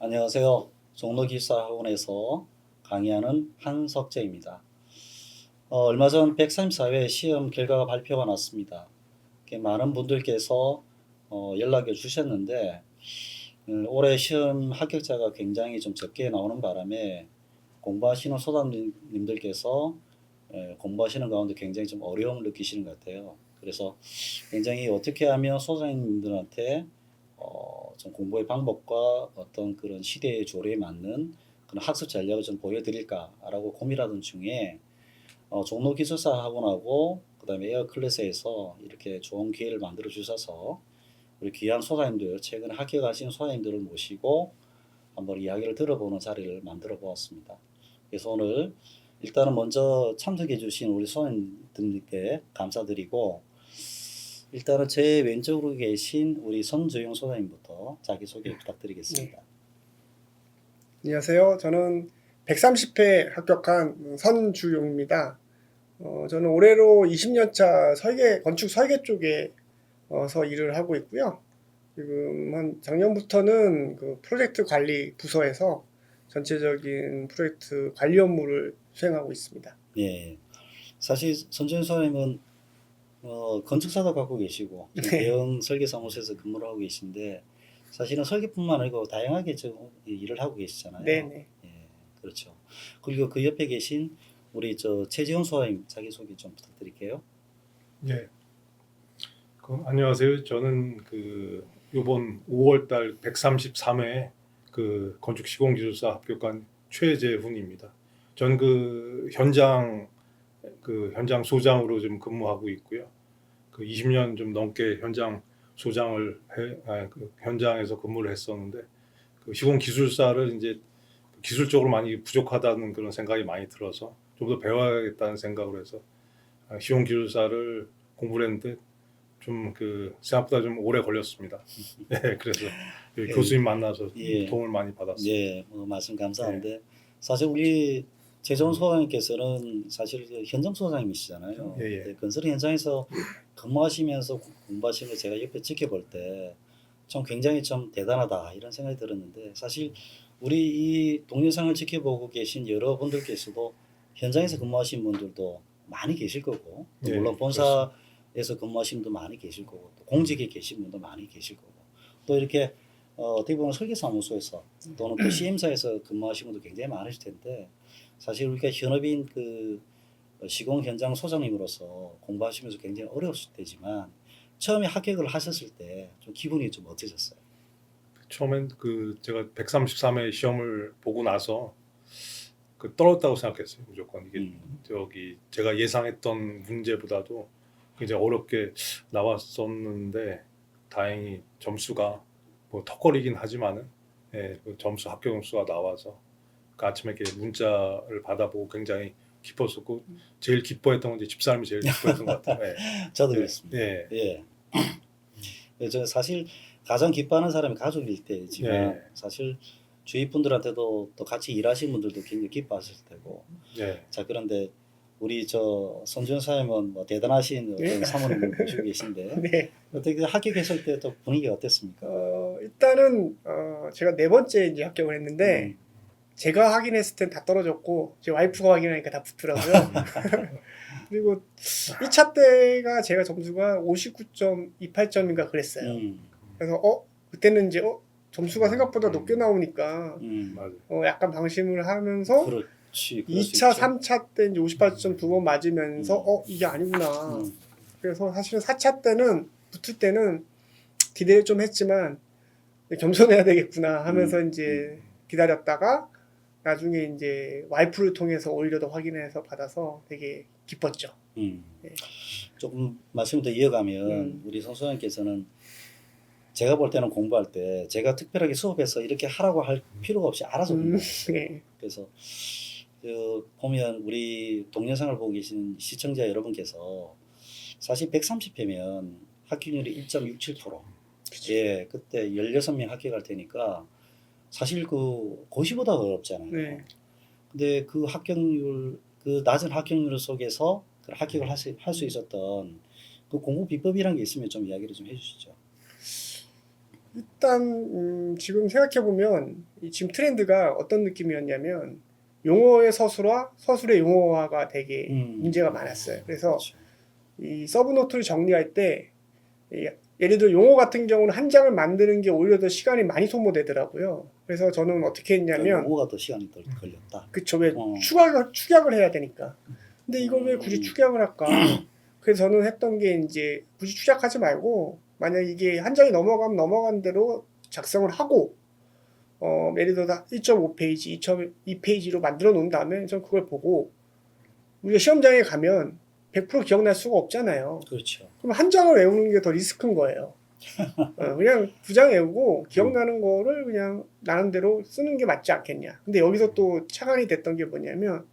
안녕하세요. 종로기술학원에서 강의하는 한석재입니다. 얼마 전 134회 시험 결과가 발표가 났습니다. 많은 분들께서 연락을 주셨는데 올해 시험 합격자가 굉장히 좀 적게 나오는 바람에 공부하시는 소장님들께서 공부하시는 가운데 굉장히 좀 어려움을 느끼시는 것 같아요. 그래서 굉장히 어떻게 하면 소장님들한테 좀 공부의 방법과 어떤 그런 시대의 조례에 맞는 그런 학습 전략을 좀 보여드릴까라고 고민하던 중에 종로기술사 학원하고 그다음에 에어클래스에서 이렇게 좋은 기회를 만들어 주셔서 우리 귀한 소장님들, 최근에 합격하신 소장님들을 모시고 한번 이야기를 들어보는 자리를 만들어 보았습니다. 그래서 오늘 일단은 먼저 참석해 주신 우리 소장님들께 감사드리고, 일단은 제 왼쪽으로 계신 우리 선주영 소장님부터 자기소개 부탁드리겠습니다. 네. 안녕하세요. 저는 130회 합격한 선주용입니다. 저는 올해로 20년 차 건축 설계 쪽에서 일을 하고 있고요. 지금 한 작년부터는 그 프로젝트 관리 부서에서 전체적인 프로젝트 관리 업무를 수행하고 있습니다. 예. 사실 선주영 소장님은 건축사도 갖고 계시고 네. 대형 설계사무소에서 근무를 하고 계신데, 사실은 설계뿐만 아니고 다양하게 좀 일을 하고 계시잖아요. 네네. 예, 그렇죠. 그리고 그 옆에 계신 우리 최지영 소장님 자기소개 좀 부탁드릴게요. 예. 안녕하세요. 저는 요번 5월달 133회 건축 시공기술사 합격한 최재훈입니다. 전 현장 소장으로 좀 근무하고 있고요. 20년 좀 넘게 현장 소장을 현장에서 근무를 했었는데, 시공기술사를 이제 기술적으로 많이 부족하다는 그런 생각이 많이 들어서 좀 더 배워야겠다는 생각으로 해서 시공기술사를 공부를 했는데 좀 생각보다 좀 오래 걸렸습니다. 네, 그래서 교수님 만나서 예. 도움을 많이 받았습니다. 예, 말씀 감사한데, 사실 우리 최재훈 소장님께서는 사실 현장 소장님이시잖아요. 예, 예. 네, 건설 현장에서 근무하시면서 공부하시는 거 제가 옆에 지켜볼 때 좀 굉장히 좀 대단하다 이런 생각이 들었는데, 사실 우리 이 동영상을 지켜보고 계신 여러분들께서도 현장에서 근무하신 분들도 많이 계실 거고, 또 예, 물론 본사에서 근무하신 분도 많이 계실 거고, 또 공직에 계신 분도 많이 계실 거고, 또 이렇게 어떻게 보면 설계사무소에서 또는 또 시엠사에서 근무하시는 분도 굉장히 많으실 텐데, 사실 우리가 현업인 시공 현장 소장님으로서 공부하시면서 굉장히 어려웠을 테지만 처음에 합격을 하셨을 때 좀 기분이 좀 어떠셨어요? 처음엔 제가 133회 시험을 보고 나서 떨어졌다고 생각했어요. 무조건 이게 제가 예상했던 문제보다도 굉장히 어렵게 나왔었는데, 다행히 점수가 뭐 턱걸이긴 하지만은 점수 합격 점수가 나와서 아침에 이렇게 문자를 받아보고 굉장히 기뻤었고, 제일 기뻐했던 건 이제 집사람이 제일 기뻐했던 것 같아요. 예. 저도 예. 그렇습니다. 예. 예. 저 사실 가장 기뻐하는 사람이 가족일 때지만 예. 사실 주위 분들한테도 또 같이 일하시는 분들도 굉장히 기뻐하실 테고. 예. 자, 그런데 우리 손준 사님은 뭐 대단하신 어떤 사모님을 모시고 계신데 네. 어떻게 합격했을 때 또 분위기가 어땠습니까? 일단은 제가 네 번째 이제 합격을 했는데 제가 확인했을 땐 다 떨어졌고 제 와이프가 확인하니까 다 붙더라고요. 그리고 1차 때가 제가 점수가 59.28점인가 그랬어요. 그래서 그때는 이제 점수가 생각보다 높게 나오니까 맞아요. 약간 방심을 하면서 그렇지, 2차, 3차 때 이제 58점 두 번 맞으면서 이게 아니구나. 그래서 사실은 4차 때는 붙을 때는 기대를 좀 했지만 겸손해야 되겠구나 하면서 이제 기다렸다가 나중에 이제 와이프를 통해서 오히려 더 확인해서 받아서 되게 기뻤죠. 네. 조금 말씀을 더 이어가면 우리 선수님께서는 제가 볼 때는 공부할 때 제가 특별하게 수업에서 이렇게 하라고 할 필요가 없이 알아서 공부했어요. 네. 그래서 보면 우리 동영상을 보고 계신 시청자 여러분께서 사실 130회면 합격률이 1.67%. 예, 그때 16명 합격할 테니까 사실 고시보다 어렵잖아요. 네. 근데 그 낮은 합격률 속에서 합격을 할 수 있었던 그 공부 비법이란 게 있으면 좀 이야기를 좀 해주시죠. 일단 지금 생각해 보면 지금 트렌드가 어떤 느낌이었냐면 용어의 서술화, 서술의 용어화가 되게 문제가 많았어요. 그래서 그렇죠. 이 서브노트를 정리할 때 예를 들어 용어 같은 경우는 한 장을 만드는 게 오히려 더 시간이 많이 소모되더라고요. 그래서 저는 어떻게 했냐면 용어가 더 시간이 더 걸렸다. 그쵸, 왜 어. 축약을 해야 되니까. 근데 이걸 왜 굳이 축약을 할까? 그래서 저는 했던 게 이제 굳이 축약하지 말고 만약 이게 한 장이 넘어가면 넘어간 대로 작성을 하고 예를 들어 1.5페이지, 2.2페이지로 만들어 놓은 다음에 전 그걸 보고 우리가 시험장에 가면 100% 기억날 수가 없잖아요. 그렇죠. 그럼 한 장을 외우는 게 더 리스크인 거예요. 그냥 두 장 외우고 기억나는 거를 그냥 나는 대로 쓰는 게 맞지 않겠냐. 근데 여기서 또 착안이 됐던 게 뭐냐면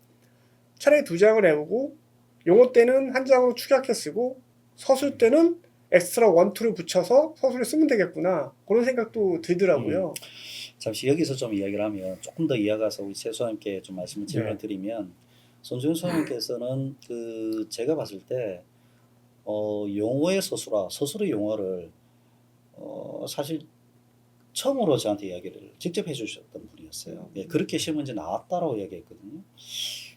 차라리 두 장을 외우고 용어 때는 한 장으로 축약해 쓰고 서술 때는 엑스트라 원, 투를 붙여서 서술을 쓰면 되겠구나. 그런 생각도 들더라고요. 잠시 여기서 좀 이야기를 하면 조금 더 이어가서 우리 최 소장님께 좀 말씀을 질문을 네. 드리면 손주현 소장님께서는 그 제가 봤을 때 용어의 서술화, 서술의 용어를 사실 처음으로 저한테 이야기를 직접 해주셨던 분이었어요. 예, 그렇게 시험 문제 나왔다라고 이야기했거든요.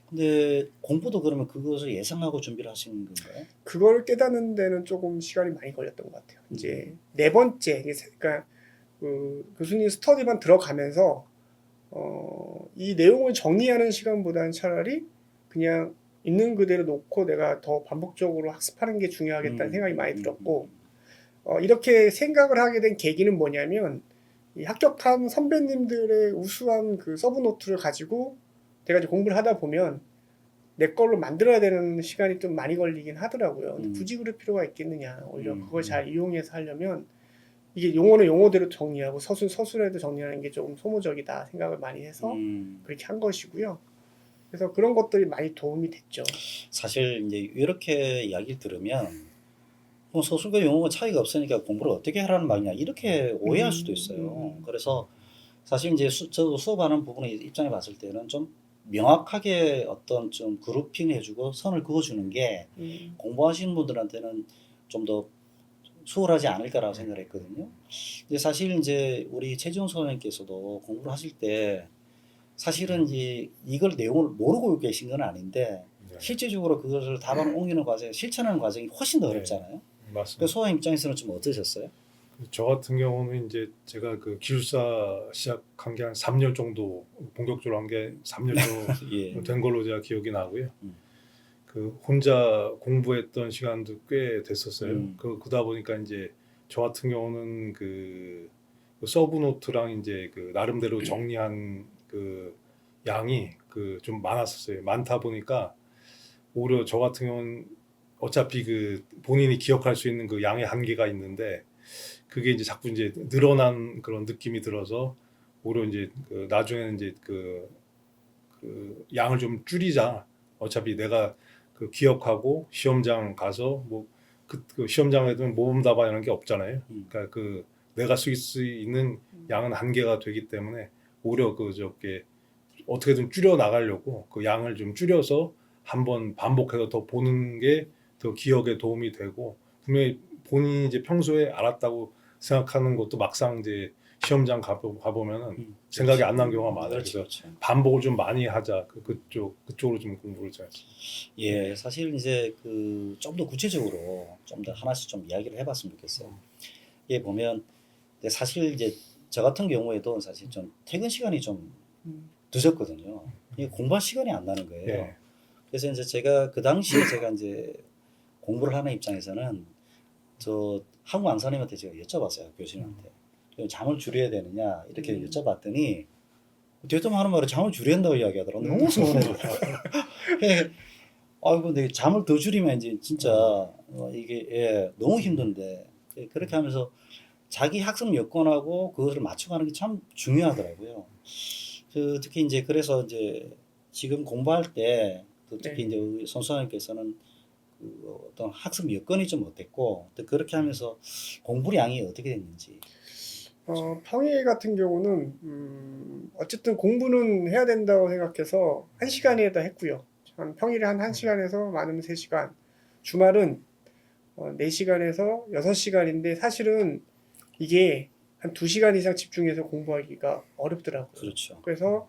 근데 공부도 그러면 그것을 예상하고 준비를 하신 건가요? 그걸 깨닫는 데는 조금 시간이 많이 걸렸던 것 같아요. 이제 네 번째, 그러니까 그 교수님 스터디반 들어가면서 이 내용을 정리하는 시간보다는 차라리 그냥 있는 그대로 놓고 내가 더 반복적으로 학습하는 게 중요하겠다는 생각이 많이 들었고 이렇게 생각을 하게 된 계기는 뭐냐면 이 합격한 선배님들의 우수한 그 서브노트를 가지고 내가 이제 공부를 하다 보면 내 걸로 만들어야 되는 시간이 좀 많이 걸리긴 하더라고요. 근데 굳이 그럴 필요가 있겠느냐. 오히려 그걸 잘 이용해서 하려면 이게 용어는 용어대로 정리하고 서술에도 정리하는 게 조금 소모적이다 생각을 많이 해서 그렇게 한 것이고요. 그래서 그런 것들이 많이 도움이 됐죠. 사실 이제 이렇게 이야기를 들으면 서술과 용어가 차이가 없으니까 공부를 어떻게 하라는 말이냐 이렇게 오해할 수도 있어요. 그래서 사실 이제 저도 수업하는 부분의 입장에 봤을 때는 좀 명확하게 어떤 좀 그룹핑 해주고 선을 그어주는 게 공부하시는 분들한테는 좀 더 수월하지 않을까라고 생각을 했거든요. 근데 사실 이제 우리 최지용 선생님께서도 공부를 하실 때 사실은 이걸 내용을 모르고 계신 건 아닌데 네. 실질적으로 그것을 답안을 옮기는 과정, 실천하는 과정이 훨씬 더 네. 어렵잖아요. 그 맞습니다. 소장 입장에서는 좀 어떠셨어요? 저 같은 경우는 이제 제가 그 기술사 시작한 게 한 3년 정도 본격적으로 한 게 3년 정도 예. 된 걸로 제가 기억이 나고요. 음. 그 혼자 공부했던 시간도 꽤 됐었어요. 그러다 보니까 이제 저 같은 경우는 그 서브노트랑 이제 그 나름대로 정리한 그 양이 그 좀 많았었어요. 많다 보니까 오히려 저 같은 경우는 어차피 그 본인이 기억할 수 있는 그 양의 한계가 있는데 그게 이제 자꾸 이제 늘어난 그런 느낌이 들어서 오히려 이제 그 나중에는 이제 그 양을 좀 줄이자. 어차피 내가 그 기억하고 시험장 가서 뭐 그 시험장에도 모범답안 이런 게 없잖아요. 그러니까 그 내가 쓸 수 있는 양은 한계가 되기 때문에 오히려 그 저게 어떻게든 줄여 나가려고 그 양을 좀 줄여서 한번 반복해서 더 보는 게 더 기억에 도움이 되고 분명히 본인이 이제 평소에 알았다고 생각하는 것도 막상 이제 시험장 가보면은 생각이 안 난 경우가 많아요. 그래서 반복을 좀 많이 하자. 그쪽으로 좀 공부를 잘 했어요. 예, 사실 이제 그 좀 더 구체적으로 좀 더 하나씩 좀 이야기를 해봤으면 좋겠어요. 예, 보면 사실 이제 저 같은 경우에도 사실 좀 퇴근 시간이 좀 늦었거든요. 이게 공부할 시간이 안 나는 거예요. 예. 그래서 이제 제가 그 당시에 제가 이제 공부를 하는 입장에서는 저 한국 안사님한테 제가 여쭤봤어요, 교수님한테. 잠을 줄여야 되느냐 이렇게 여쭤봤더니 대뜸 하는 말에 잠을 줄여야 한다고 이야기하더라고요. 너무 서운해더라고요. 아이고, 내 잠을 더 줄이면 이제 진짜 이게 예, 너무 힘든데 그렇게 하면서 자기 학습 여건하고 그것을 맞춰가는 게 참 중요하더라고요. 특히 이제 그래서 이제 지금 공부할 때 특히 이제 우리 선수님께서는 그 어떤 학습 여건이 좀 어땠고 또 그렇게 하면서 공부량이 어떻게 됐는지. 평일 같은 경우는 어쨌든 공부는 해야 된다고 생각해서 1시간에다 했고요. 평일에 한 1시간에서 많으면 3시간. 주말은 4시간에서 6시간인데 사실은 이게 한 2시간 이상 집중해서 공부하기가 어렵더라고요. 그렇죠. 그래서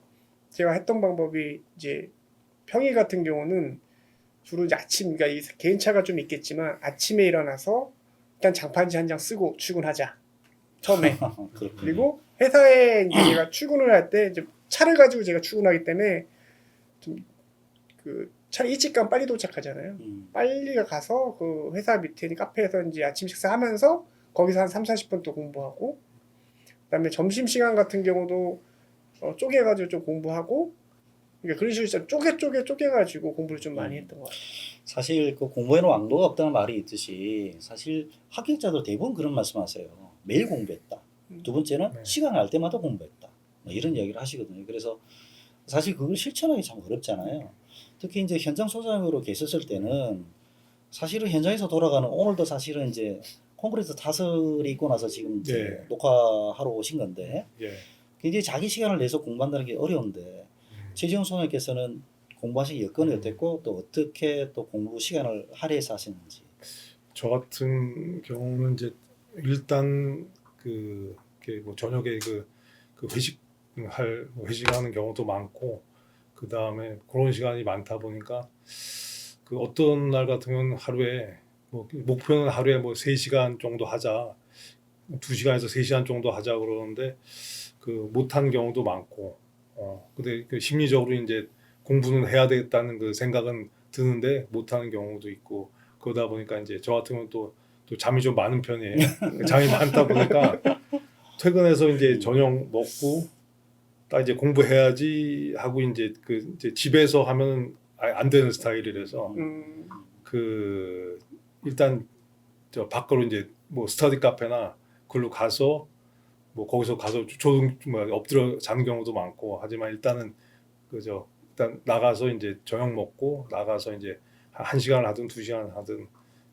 제가 했던 방법이 이제 평일 같은 경우는 주로 이제 아침, 그러니까 이 개인차가 좀 있겠지만 아침에 일어나서 일단 장판지 한 장 쓰고 출근하자. 처음에. 그렇군요. 그리고 회사에 이제 제가 출근을 할 때 이제 차를 가지고 제가 출근하기 때문에 좀 그 차를 일찍 가면 빨리 도착하잖아요. 빨리 가서 그 회사 밑에 있는 카페에서 이제 아침 식사하면서 거기서 한 3, 40분 또 공부하고 그다음에 점심 시간 같은 경우도 쪼개가지고 좀 공부하고 그러니까 그런 식으로 쪼개가지고 공부를 좀 많이 했던 것 같아요. 사실 그 공부에는 왕도가 없다는 말이 있듯이 사실 합격자들 대부분 그런 말씀하세요. 매일 공부했다. 두 번째는 네. 시간 날 때마다 공부했다. 뭐 이런 이야기를 하시거든요. 그래서 사실 그걸 실천하기 참 어렵잖아요. 특히 이제 현장 소장으로 계셨을 때는 사실은 현장에서 돌아가는 오늘도 사실은 이제 콘크리트 타설이 있고 나서 지금 이제 네. 녹화하러 오신 건데 예. 굉장히 자기 시간을 내서 공부한다는 게 어려운데 최지영 소장님께서는 공부하신 여건이 어땠고 또 어떻게 또 공부 시간을 할애해서 하시는지. 저 같은 경우는 이제 일단 그 이렇게 뭐 저녁에 그 회식하는 경우도 많고 그 다음에 그런 시간이 많다 보니까 그 어떤 날 같은 경우는 하루에 뭐 목표는 하루에 뭐 3시간 정도 하자 2시간에서 3시간 정도 하자 그러는데 그 못한 경우도 많고 근데 그 심리적으로 이제 공부는 해야 되겠다는 그 생각은 드는데 못하는 경우도 있고 그러다 보니까 이제 저 같은 경우는 또 잠이 좀 많은 편이에요. 잠이 많다 보니까 퇴근해서 이제 저녁 먹고 딱 이제 공부해야지 하고 이제 이제 집에서 하면 안 되는 스타일이라서 그 일단 저 밖으로 이제 뭐 스터디 카페나 그걸로 가서 뭐 거기서 가서 조금 뭐 엎드려 자는 경우도 많고 하지만 일단은 그저 일단 나가서 이제 저녁 먹고 나가서 이제 한 시간 하든 2시간 하든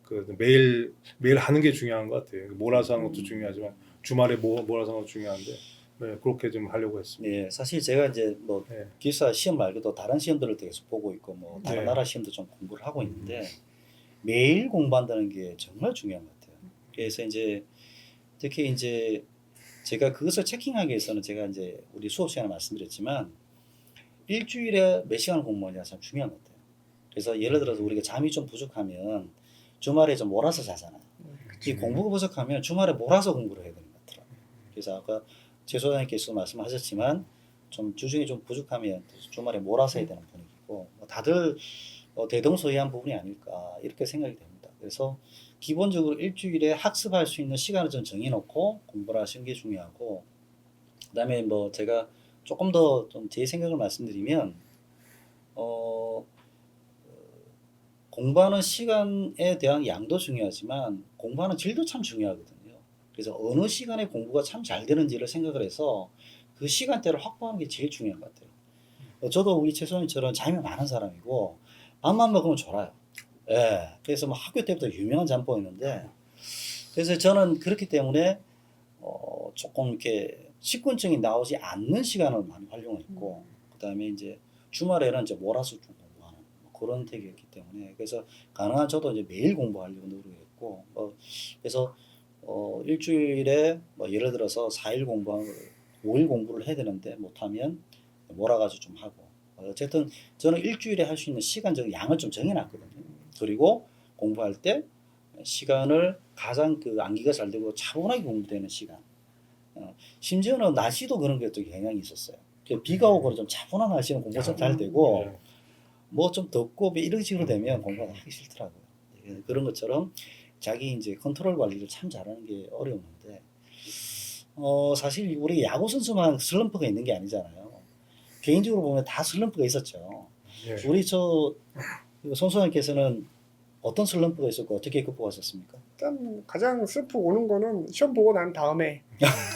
그 매일 하는 게 중요한 것 같아요. 몰아서 하는 것도 중요하지만 주말에 몰아서 하는 것도 중요한데 네, 그렇게 좀 하려고 했습니다. 예, 사실 제가 이제 뭐 네. 기숙사 시험 말고도 다른 시험들을 계속 보고 있고 뭐 다른 네. 나라 시험도 좀 공부를 하고 있는데 매일 공부한다는 게 정말 중요한 것 같아요. 그래서 이제 특히 이제 제가 그것을 체킹하기 위해서는 제가 이제 우리 수업 시간에 말씀드렸지만 일주일에 몇 시간 공부하냐가 참 중요한 것 같아요. 그래서 예를 들어서 우리가 잠이 좀 부족하면 주말에 좀 몰아서 자잖아요. 이 공부가 부족하면 주말에 몰아서 공부를 해야 되는 것 같더라고요. 그래서 아까 최 소장님께서 말씀하셨지만 좀 주중에 좀 부족하면 주말에 몰아서 해야 되는 분위기고 뭐 다들 대동소이한 부분이 아닐까 이렇게 생각이 됩니다. 그래서 기본적으로 일주일에 학습할 수 있는 시간을 좀 정해놓고 공부를 하시는 게 중요하고 그다음에 뭐 제가 조금 더 좀 제 생각을 말씀드리면 공부하는 시간에 대한 양도 중요하지만 공부하는 질도 참 중요하거든요. 그래서 어느 시간에 공부가 참 잘 되는지를 생각을 해서 그 시간대를 확보하는 게 제일 중요한 것 같아요. 저도 우리 최소원님처럼 잠이 많은 사람이고 밥만 먹으면 졸아요. 예. 그래서 뭐 학교 때부터 유명한 잠보였는데 그래서 저는 그렇기 때문에 조금 이렇게 식곤증이 나오지 않는 시간을 많이 활용했고 그다음에 이제 주말에는 이제 몰아서 좀 공부하는 그런 택이었기 때문에 그래서 가능한 저도 이제 매일 공부하려고 노력했고 그래서 일주일에 뭐 예를 들어서 4일 공부하는 걸 5일 공부를 해야 되는데 못하면 몰아가지고 좀 하고 어쨌든 저는 일주일에 할 수 있는 시간적 양을 좀 정해놨거든요. 그리고 공부할 때 시간을 가장 그 암기가 잘 되고 차분하게 공부되는 시간. 심지어는 날씨도 그런 게 또 영향이 있었어요. 비가 오고 좀 차분한 날씨는 공부가 좀 잘 되고 뭐 좀 덥고 이런 식으로 되면 공부가 하기 싫더라고요. 그런 것처럼 자기 이제 컨트롤 관리를 참 잘하는 게 어려운데 사실 우리 야구 선수만 슬럼프가 있는 게 아니잖아요. 개인적으로 보면 다 슬럼프가 있었죠. 예. 우리 손소장님께서는 어떤 슬럼프가 있었고 어떻게 극복하셨습니까? 일단 가장 슬프 오는 거는 시험 보고 난 다음에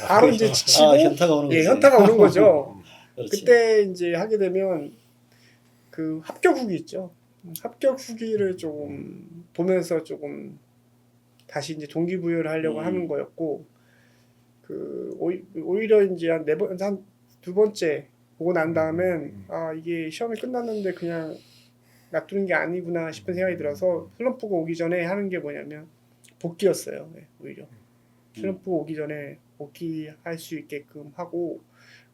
바로 이제 지치고 현타가 오는 거지. 현타가 오는 거죠. 그렇지. 그때 이제 하게 되면 그 합격 후기 있죠. 합격 후기를 조금 보면서 조금 다시 이제 동기부여를 하려고 하는 거였고 그 오히려 이제 한 두 번째 보고 난 다음엔 이게 시험이 끝났는데 그냥 놔두는 게 아니구나 싶은 생각이 들어서 슬럼프가 오기 전에 하는 게 뭐냐면 복귀였어요. 네, 오히려 슬럼프 오기 전에 복귀할 수 있게끔 하고,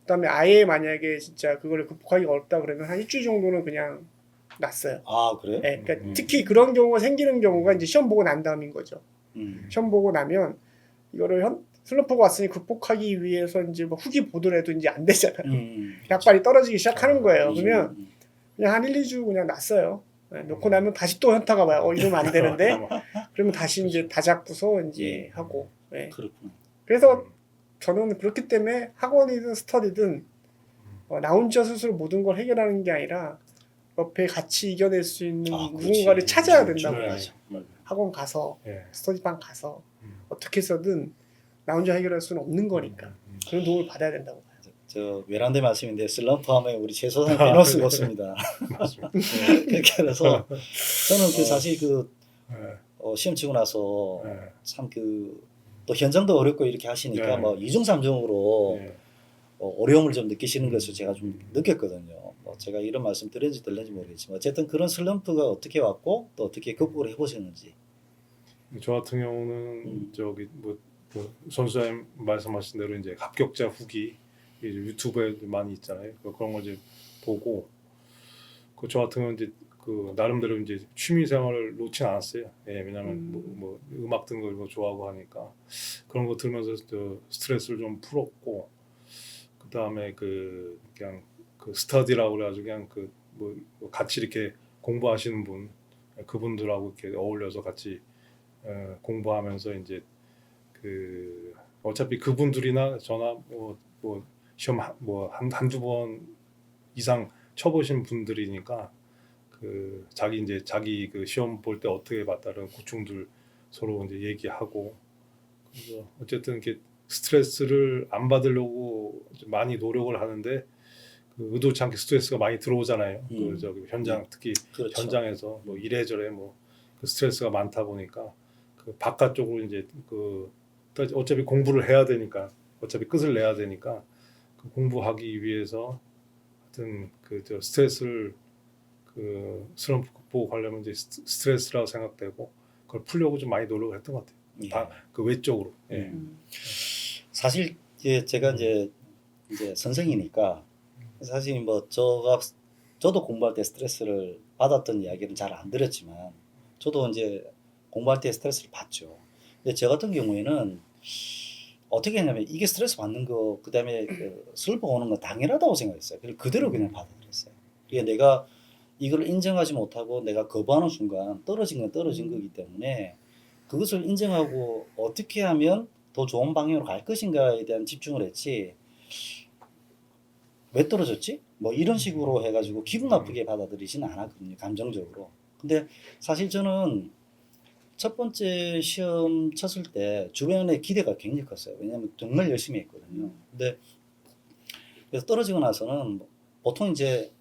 그다음에 아예 만약에 진짜 그걸 극복하기가 어렵다 그러면 한 일주일 정도는 그냥 놨어요. 아, 그래요? 예, 그러니까 특히 그런 경우가 생기는 경우가 이제 시험 보고 난 다음인 거죠. 시험 보고 나면 이거를 슬럼프가 왔으니 극복하기 위해서 이제 뭐 후기 보더라도 이제 안 되잖아요. 약발이 떨어지기 시작하는 거예요. 그러면 그냥 한 1, 2주 그냥 놨어요. 예, 놓고 나면 다시 또 현타가 와요. 이러면 안 되는데. 그러면 다시 이제 다잡고서 이제 하고. 예. 그렇구나. 그래서 저는 그렇기 때문에 학원이든 스터디든 나 혼자 스스로 모든 걸 해결하는 게 아니라 옆에 같이 이겨낼 수 있는 아, 누군가를 그렇지. 찾아야 그렇죠. 된다고. 중요하죠. 학원 가서 예. 스터디방 가서 음. 어떻게 해서든 나 혼자 해결할 수는 없는 거니까 그런 도움을 받아야 된다고 봐요. 저 외람된 말씀인데 슬럼프 하면 우리 최 소장님 빼놓을 수가 없습니다. 맞습니다. 그렇게 해서 저는 그 사실 그 예. 시험 치고 나서 예. 참 그 또 현장도 어렵고 이렇게 하시니까 네. 뭐 이중 삼중으로 예. 어려움을 좀 느끼시는 것을 제가 좀 느꼈거든요. 뭐 제가 이런 말씀 드렸는지 들렸는지 모르겠지만 어쨌든 그런 슬럼프가 어떻게 왔고 또 어떻게 극복을 해보셨는지. 저 같은 경우는 저기 뭐 선수님 말씀하신 대로 이제 합격자 후기 이제 유튜브에 많이 있잖아요. 그런 거 이제 보고 저 같은 경우는 이제 그 나름대로 이제 취미 생활을 놓지 않았어요. 예, 왜냐면 뭐 음악 듣는 거 이런 거 좋아하고 하니까 그런 거 들으면서 저 스트레스를 좀 풀었고 그 다음에 그 그냥 그 스터디라고 그래가지고 그냥 그 뭐 같이 이렇게 공부하시는 분 그분들하고 이렇게 어울려서 같이 공부하면서 이제 그 어차피 그분들이나 저나 뭐 시험 한두 번 이상 쳐보신 분들이니까 그 자기 그 시험 볼 때 어떻게 봤다는 고충들 서로 이제 얘기하고 그래서 어쨌든 이렇게 스트레스를 안 받으려고 많이 노력을 하는데 그 의도치 않게 스트레스가 많이 들어오잖아요. 그 저기 현장 특히 그렇죠. 현장에서 뭐 이래저래 뭐 그 스트레스가 많다 보니까 그 바깥쪽으로 이제 그 어차피 공부를 해야 되니까 어차피 끝을 내야 되니까 그 공부하기 위해서 하여튼 그 저 스트레스를 그 슬럼프 극복하려면 이제 스트레스라고 생각되고 그걸 풀려고 좀 많이 노력을 했던 것 같아요. 예. 그 외적으로. 예. 사실 제가 이제 선생이니까 사실 뭐 저도 공부할 때 스트레스를 받았던 이야기는 잘 안 들었지만 저도 이제 공부할 때 스트레스를 받죠. 근데 저 같은 경우에는 어떻게 했냐면 이게 스트레스 받는 거 그다음에 그 슬퍼 오는 거 당연하다고 생각했어요. 그대로 그냥 받아들였어요. 이게 내가 이걸 인정하지 못하고 내가 거부하는 순간 떨어진 건 떨어진 거기 때문에 그것을 인정하고 어떻게 하면 더 좋은 방향으로 갈 것인가에 대한 집중을 했지 왜 떨어졌지? 뭐 이런 식으로 해가지고 기분 나쁘게 받아들이지는 않았거든요. 감정적으로. 근데 사실 저는 첫 번째 시험 쳤을 때 주변에 기대가 굉장히 컸어요. 왜냐하면 정말 열심히 했거든요. 근데 그래서 떨어지고 나서는 보통 이제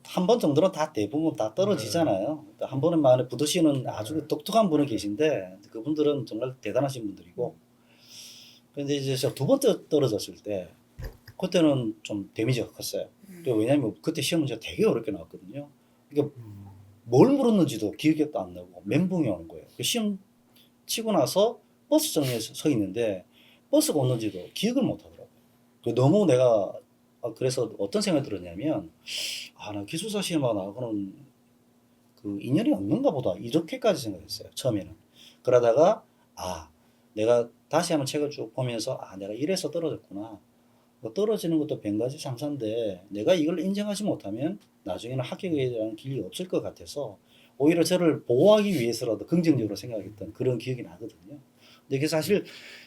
한 번 정도는 다 대부분 다 떨어지잖아요. 한 번에 만에 붙으시는 아주 독특한 분이 계신데 그분들은 정말 대단하신 분들이고 근데 이제 저 두 번째 떨어졌을 때 그때는 좀 데미지가 컸어요. 왜냐하면 그때 시험 문제가 되게 어렵게 나왔거든요. 그러니까 뭘 물었는지도 기억이 안 나고 멘붕이 오는 거예요. 그 시험 치고 나서 버스 정류장에 서 있는데 버스가 왔는지도 기억을 못 하더라고요. 너무 내가 그래서 어떤 생각이 들었냐면 나 기숙사 시험하고 나하고는 그 인연이 없는가 보다 이렇게까지 생각했어요. 처음에는. 그러다가 내가 다시 한번 책을 쭉 보면서 내가 이래서 떨어졌구나. 떨어지는 것도 뱅가지 상사인데 내가 이걸 인정하지 못하면 나중에는 합격에 대한 길이 없을 것 같아서 오히려 저를 보호하기 위해서라도 긍정적으로 생각했던 그런 기억이 나거든요. 근데 이게 사실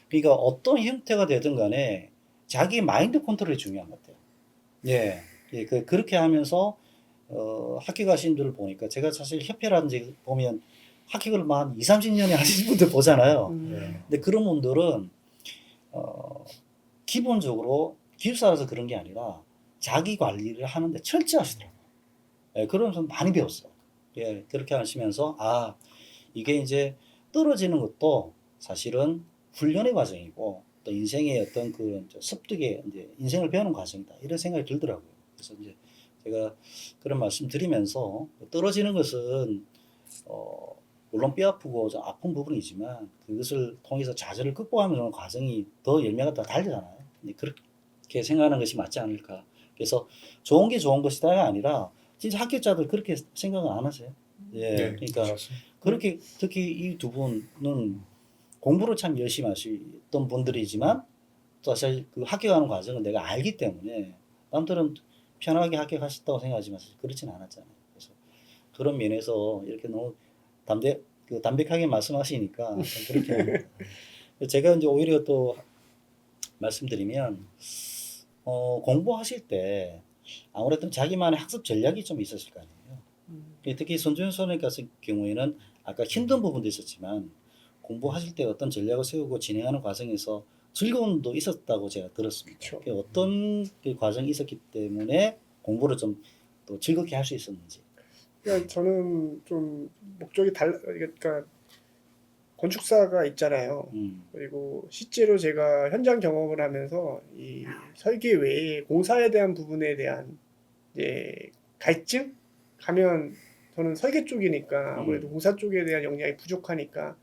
그러니까 어떤 형태가 되든 간에 자기 마인드 컨트롤이 중요한 것 같아요. 예, 그렇게 하면서 합격하신 분들을 보니까 제가 사실 협회라든지 보면 합격을 한 2, 30년에 하신 분들 보잖아요. 근데 그런 분들은 기본적으로 기숙사라서 그런 게 아니라 자기 관리를 하는데 철저하시더라고요. 예, 그러면서 많이 배웠어요. 예, 그렇게 하시면서 이게 이제 떨어지는 것도 사실은 훈련의 과정이고 또 인생의 어떤 그 습득의 이제 인생을 배우는 과정이다 이런 생각이 들더라고요. 그래서 이제 제가 그런 말씀 드리면서 떨어지는 것은 물론 뼈 아프고 좀 아픈 부분이지만 그것을 통해서 좌절을 극복하는 과정이 더 열매가 더 달리잖아요. 근데 그렇게 생각하는 것이 맞지 않을까. 그래서 좋은 게 좋은 것이다가 아니라 진짜 합격자들 그렇게 생각을 안 하세요. 예, 네, 그러니까 맞습니다. 그렇게 특히 이 두 분은 공부를 참 열심히 하시던 분들이지만 사실 그 합격하는 과정은 내가 알기 때문에 남들은 편하게 합격하셨다고 생각하지만 사실 그렇지는 않았잖아요. 그래서 그런 면에서 이렇게 너무 담백하게 말씀하시니까 참 그렇게 제가 이제 오히려 또 말씀드리면 공부하실 때 아무래도 자기만의 학습 전략이 좀 있으실 거 아니에요. 특히 손주현 선생님 같은 경우에는 아까 힘든 부분도 있었지만 공부하실 때 어떤 전략을 세우고 진행하는 과정에서 즐거움도 있었다고 제가 들었습니다. 그쵸. 어떤 그 과정이 있었기 때문에 공부를 좀 또 즐겁게 할 수 있었는지. 그러니까 저는 좀 목적이 그러니까 건축사가 있잖아요. 그리고 실제로 제가 현장 경험을 하면서 이 설계 외에 공사에 대한 부분에 대한 이제 갈증? 가면 저는 설계 쪽이니까 아무래도 공사 쪽에 대한 역량이 부족하니까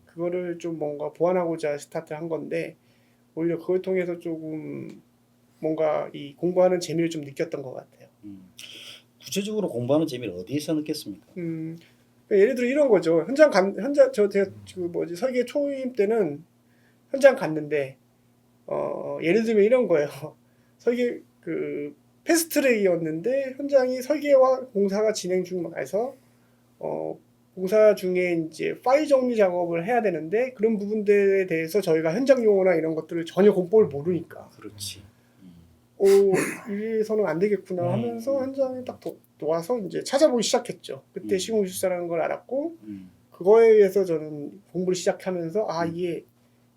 그거를 좀 뭔가 보완하고자 스타트한 건데 오히려 그걸 통해서 조금 뭔가 이 공부하는 재미를 좀 느꼈던 것 같아요. 구체적으로 공부하는 재미를 어디에서 느꼈습니까? 그러니까 예를 들어 이런 거죠. 현장 제가 지금 뭐지 설계 초임 때는 현장 갔는데 예를 들면 이런 거예요. 설계 그 패스트트랙이었는데 현장이 설계와 공사가 진행 중에서 공사 중에 이제 파일 정리 작업을 해야 되는데 그런 부분들에 대해서 저희가 현장 용어나 이런 것들을 전혀 공법을 모르니까 그렇지. 이래서는 안 되겠구나 하면서 현장에 딱 와서 이제 찾아보기 시작했죠. 그때 시공기술사라는 걸 알았고 그거에 의해서 저는 공부를 시작하면서 이게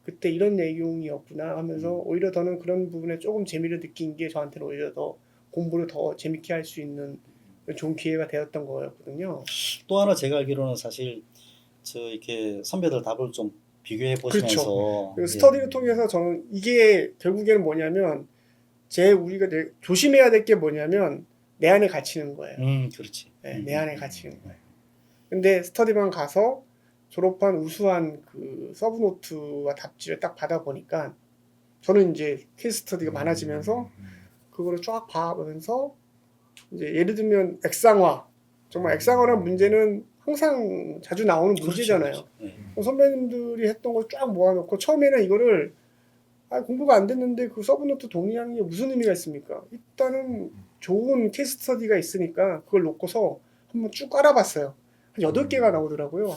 그때 이런 내용이었구나 하면서 오히려 저는 그런 부분에 조금 재미를 느낀 게 저한테는 오히려 더 공부를 더 재밌게 할 수 있는 좋은 기회가 되었던 거였거든요. 또 하나 제가 알기로는 사실 저 이렇게 선배들 답을 좀 비교해 보시면서 그리고 스터디를 통해서 저는 이게 결국에는 뭐냐면 우리가 조심해야 될 게 뭐냐면 내 안에 갇히는 거예요. 그렇지. 네, 내 안에 갇히는 거예요. 근데 스터디만 가서 졸업한 우수한 그 서브노트와 답지를 딱 받아보니까 저는 이제 케이스 스터디가 많아지면서 그거를 쫙 봐보면서 이제 예를 들면 액상화 정말 액상화라는 문제는 항상 자주 나오는 문제잖아요. 그렇죠. 네. 선배님들이 했던 걸 쫙 모아놓고 처음에는 이거를 공부가 안 됐는데 그 서브노트 동의하는 게 무슨 의미가 있습니까? 일단은 좋은 케이스 스터디가 있으니까 그걸 놓고서 한번 쭉 깔아봤어요. 한 8개가 나오더라고요.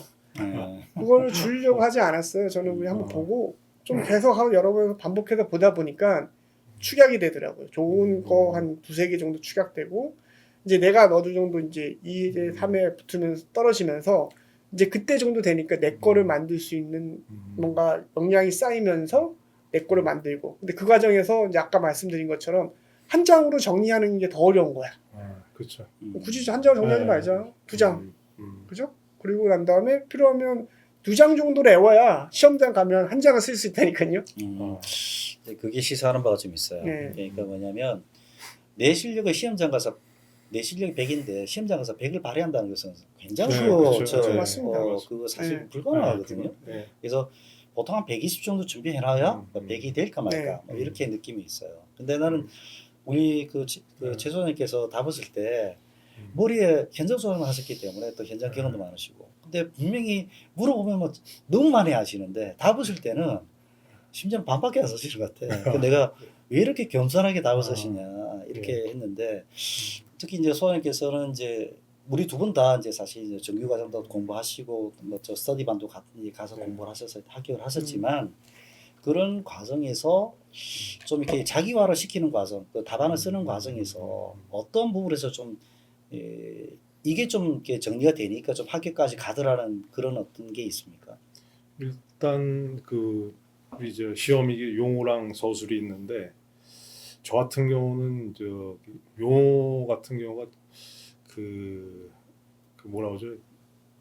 그걸 주려고 하지 않았어요. 저는 그냥 한번 보고 좀 계속 여러 번 반복해서 보다 보니까 축약이 되더라고요. 좋은 거 한 2-3개 정도 축약되고 이제 내가 어느 정도 이제 2회, 3회 붙으면서 떨어지면서 이제 그때 정도 되니까 내 거를 만들 수 있는 뭔가 역량이 쌓이면서 내 거를 만들고 근데 그 과정에서 이제 아까 말씀드린 것처럼 한 장으로 정리하는 게 더 어려운 거야. 그렇죠. 굳이 한 장으로 정리하지 말자. 2장. 그죠? 그리고 난 다음에 필요하면 2장 정도를 외워야 시험장 가면 한 장을 쓸 수 있다니까요. 그게 시사하는 바가 좀 있어요. 네. 그러니까 뭐냐면 내 실력을 시험장 가서 내 실력이 100인데 시험장 가서 100을 발휘한다는 것은 굉장히 맞습니다. 그거 사실 불가능하거든요. 그래서 보통 한 120 정도 준비해놔야 100이 될까 말까 뭐 이렇게 느낌이 있어요. 근데 나는 우리 최 소장님께서 답을 쓸 때 머리에 현장 수업을 하셨기 때문에 또 현장 경험도 많으시고 근데 분명히 물어보면 뭐 너무 많이 하시는데 답을 쓸 때는 심지어 반밖에 안 쓰시는 것 같아. 그래서 내가 왜 이렇게 겸손하게 답을 쓰시냐 이렇게 했는데 특히 이제 소장님께서는 이제 우리 두 분 다 이제 사실 이제 정규과정도 공부하시고 뭐 저 스터디반도 가서 공부를 하셔서 합격을 하셨지만 그런 과정에서 좀 이렇게 자기화를 시키는 과정, 그 답안을 쓰는 과정에서 어떤 부분에서 좀 이게 좀 이렇게 정리가 되니까 좀 합격까지 가더라는 그런 어떤 게 있습니까? 일단 그 이제 시험 이게 용어랑 서술이 있는데 저 같은 경우는 용어 같은 경우가 그 뭐라 그러죠?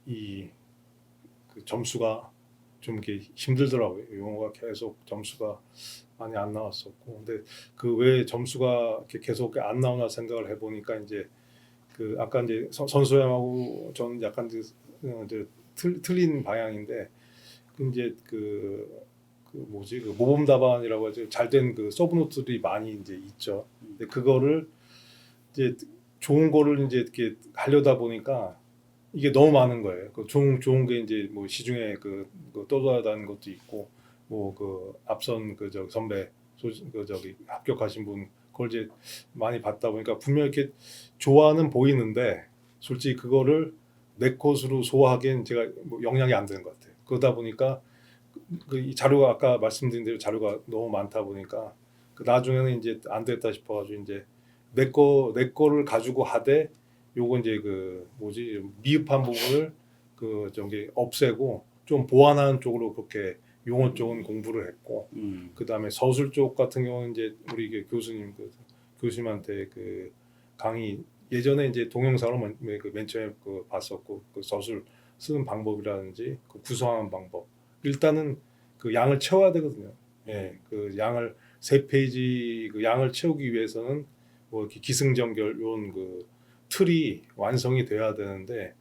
그 점수가 좀 이렇게 힘들더라고요. 용어가 계속 점수가 많이 안 나왔었고, 근데 그 왜 점수가 이렇게 계속 안 나오나 생각을 해보니까 이제 그 아까 이제 선수형하고 저는 약간 이제 틀린 방향인데 이제 그 뭐지 그 모범 답안이라고 하죠. 잘된 그 서브노트들이 많이 이제 있죠. 근데 그거를 이제 좋은 거를 이제 이렇게 하려다 보니까 이게 너무 많은 거예요. 그 좋은 게 이제 뭐 시중에 그 떠돌아다니는 것도 있고 뭐 그 앞선 그 저 선배 그 저기 합격하신 분 그걸 이제 많이 봤다 보니까 분명 이렇게 좋아는 보이는데 솔직히 그거를 내 것으로 소화하기엔 제가 뭐 영향이 안 되는 것 같아요. 그러다 보니까 이 자료가 아까 말씀드린 대로 자료가 너무 많다 보니까 그 나중에는 이제 안 됐다 싶어가지고 이제 내 거를 가지고 하되 요거 이제 그 뭐지 미흡한 부분을 그 저기 없애고 좀 보완하는 쪽으로 그렇게 용어 쪽은 공부를 했고 그 다음에 서술 쪽 같은 경우는 이제 우리 그 교수님한테 그 강의 예전에 이제 동영상으로 맨 처음에 그 봤었고 그 서술 쓰는 방법이라든지 그 구성하는 방법 일단은 그 양을 채워야 되거든요. 예, 그 양을 3페이지 그 양을 채우기 위해서는 뭐 이렇게 기승전결 요런 그 틀이 완성이 돼야 되는데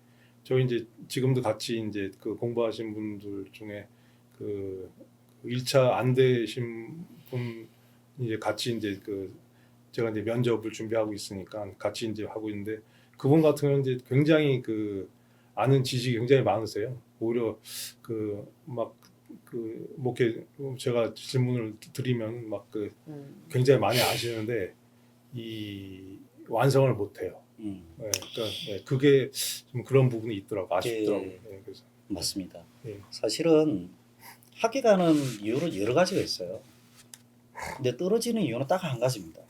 저희 이제 지금도 같이 이제 그 공부하신 분들 중에 그 1차 안 되신 분 이제 같이 이제 그 제가 이제 면접을 준비하고 있으니까 같이 이제 하고 있는데 그분 같은 경우는 이제 굉장히 그 아는 지식이 굉장히 많으세요. 오히려 그 막 그 뭐 이렇게 제가 질문을 드리면 막 그 굉장히 많이 아시는데 이 완성을 못 해요. 네, 그러니까 네, 그게 좀 그런 부분이 있더라고 아쉽더라고요. 네, 그래서 맞습니다. 네. 사실은 학교 가는 이유는 여러 가지가 있어요. 근데 떨어지는 이유는 딱 한 가지입니다.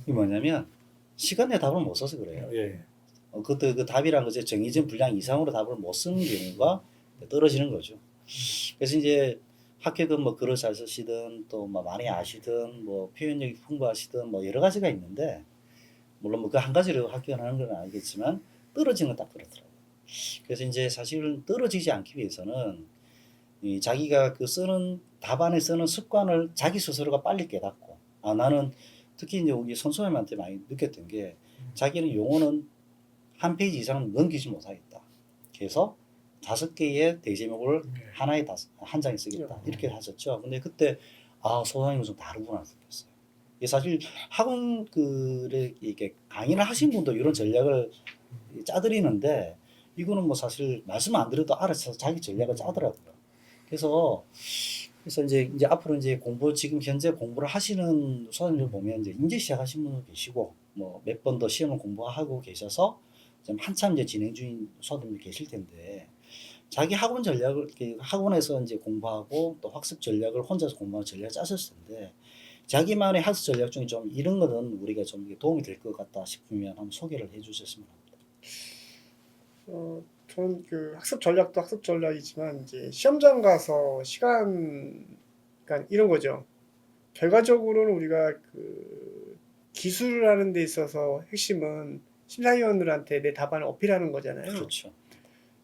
이게 뭐냐면 시간 내 답을 못 써서 그래요. 예. 그때 그 답이란 것이 정해진 분량 이상으로 답을 못 쓰는 경우가 떨어지는 거죠. 그래서 이제 학교는 뭐 글을 잘 쓰시든 또 뭐 많이 아시든 뭐 표현력이 풍부하시든 뭐 여러 가지가 있는데 물론 뭐 그 한 가지로 합격하는 건 아니겠지만 떨어지는 건 딱 그렇더라고요. 그래서 이제 사실 떨어지지 않기 위해서는 이 자기가 그 쓰는 답안에 쓰는 습관을 자기 스스로가 빨리 깨닫고 나는 특히 이제 우리 선생님한테 많이 느꼈던 게 자기는 용어는 한 페이지 이상은 넘기지 못하겠다. 그래서 5개의 대제목을 하나에 한 장에 쓰겠다. 이렇게 하셨죠. 근데 그때 소장님은 좀 다르구나 느꼈어요. 이게 사실 학원 이렇게 강의를 하신 분도 이런 전략을 짜드리는데 이거는 뭐 사실 말씀 안 드려도 알아서 자기 전략을 짜더라고요. 그래서 이제 앞으로 이제 지금 현재 공부를 하시는 소장님을 보면 이제 시작하신 분도 계시고 뭐 몇 번 더 시험을 공부하고 계셔서 지금 한참 이제 진행 중인 소장님도 계실 텐데 자기 학원 전략을 학원에서 이제 공부하고 또 학습 전략을 혼자서 공부하는 전략을 짰을 텐데 자기만의 학습 전략 중에 좀 이런 거는 우리가 좀 도움이 될 것 같다 싶으면 한번 소개를 해주셨으면 합니다. 저는 그 학습 전략도 학습 전략이지만 이제 시험장 가서 그러니까 이런 거죠. 결과적으로는 우리가 그 기술을 하는 데 있어서 핵심은 심사위원들한테 내 답안을 어필하는 거잖아요. 그렇죠.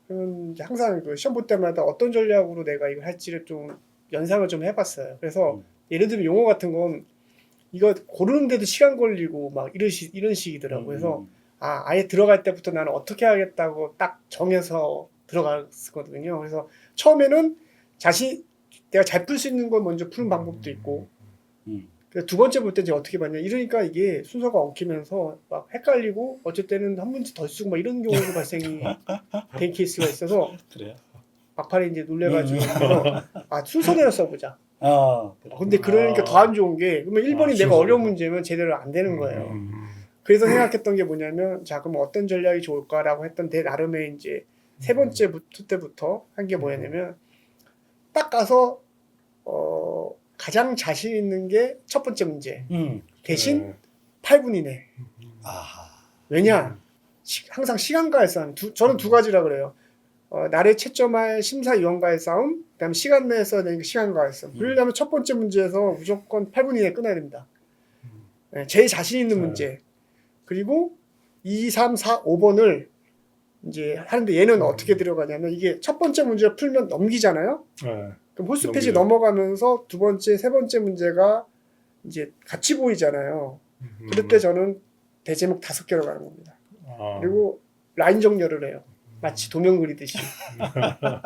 그럼 이제 항상 그 시험 볼 때마다 어떤 전략으로 내가 이걸 할지를 좀 연상을 좀 해봤어요. 그래서 예를 들면 용어 같은 건 이거 고르는데도 시간 걸리고 막 이런 식이더라고요. 그래서 아예 들어갈 때부터 나는 어떻게 하겠다고 딱 정해서 들어갔거든요. 그래서 처음에는 내가 잘 풀 수 있는 걸 먼저 푸는 방법도 있고, 그래서 두 번째 볼 때 이제 어떻게 봤냐. 이러니까 이게 순서가 엉키면서 막 헷갈리고 어쩔 때는 한 문제 더 쓰고 막 이런 경우도 발생이 된 케이스가 있어서 그래요? 막판에 이제 놀래가지고 순서대로 써보자. 근데 그러니까 더 안 좋은 게 그러면 1번이 내가 어려운 문제면 제대로 안 되는 거예요. 그래서 생각했던 게 뭐냐면 자 그럼 어떤 전략이 좋을까라고 했던 내 나름의 이제 세 번째 때부터 한 게 뭐였냐면 딱 가서 가장 자신 있는 게 첫 번째 문제 대신 8분 이내. 왜냐 항상 시간과의 싸움. 저는 두 가지라 그래요. 나를 채점할 심사위원과의 싸움, 그다음에 시간 내에서 내는 시간과의 싸움. 그러려면 첫 번째 문제에서 무조건 8분 이내에 끝나야 됩니다. 네, 제일 자신 있는 문제. 그리고 2, 3, 4, 5번을 이제 하는데 얘는 어떻게 들어가냐면 이게 첫 번째 문제를 풀면 넘기잖아요. 그럼 홀수 페이지 넘어가면서 두 번째, 세 번째 문제가 이제 같이 보이잖아요. 그럴 때 저는 대제목 5개로 가는 겁니다. 그리고 라인 정렬을 해요. 마치 도면 그리듯이.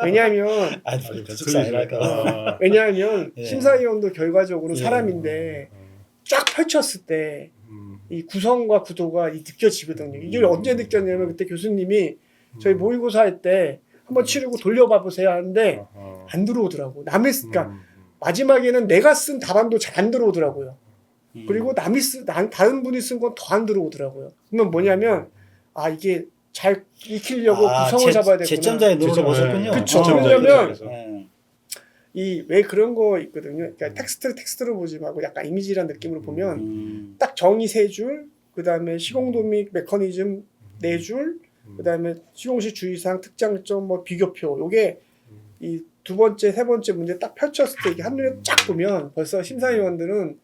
왜냐하면 아니 아니, 기숙사 아니랄까. 왜냐하면 예. 심사위원도 결과적으로 예. 사람인데 쫙 펼쳤을 때 이 구성과 구도가 느껴지거든요. 이걸 언제 느꼈냐면 그때 교수님이 저희 모의고사 할 때 한번 치르고 돌려봐 보세요 하는데 안 들어오더라고. 그러니까 마지막에는 내가 쓴 답안도 잘 안 들어오더라고요. 그리고 다른 분이 쓴 건 더 안 들어오더라고요. 그러면 뭐냐면 아 이게 잘 익히려고 구성을 잡아야 되구나. 채점자의 눈으로 보셨군요. 그쵸. 채점자의 왜냐면 입장에서. 예. 이 왜 그런 거 있거든요. 그러니까 텍스트로 보지 말고 약간 이미지란 느낌으로 보면 딱 정의 3줄, 그다음에 시공도믹 메커니즘 4줄, 그다음에 시공식 주의사항 특장점 뭐 비교표. 요게 이 두 번째, 세 번째 문제 딱 펼쳤을 때 이게 한눈에 쫙 보면 벌써 심사위원들은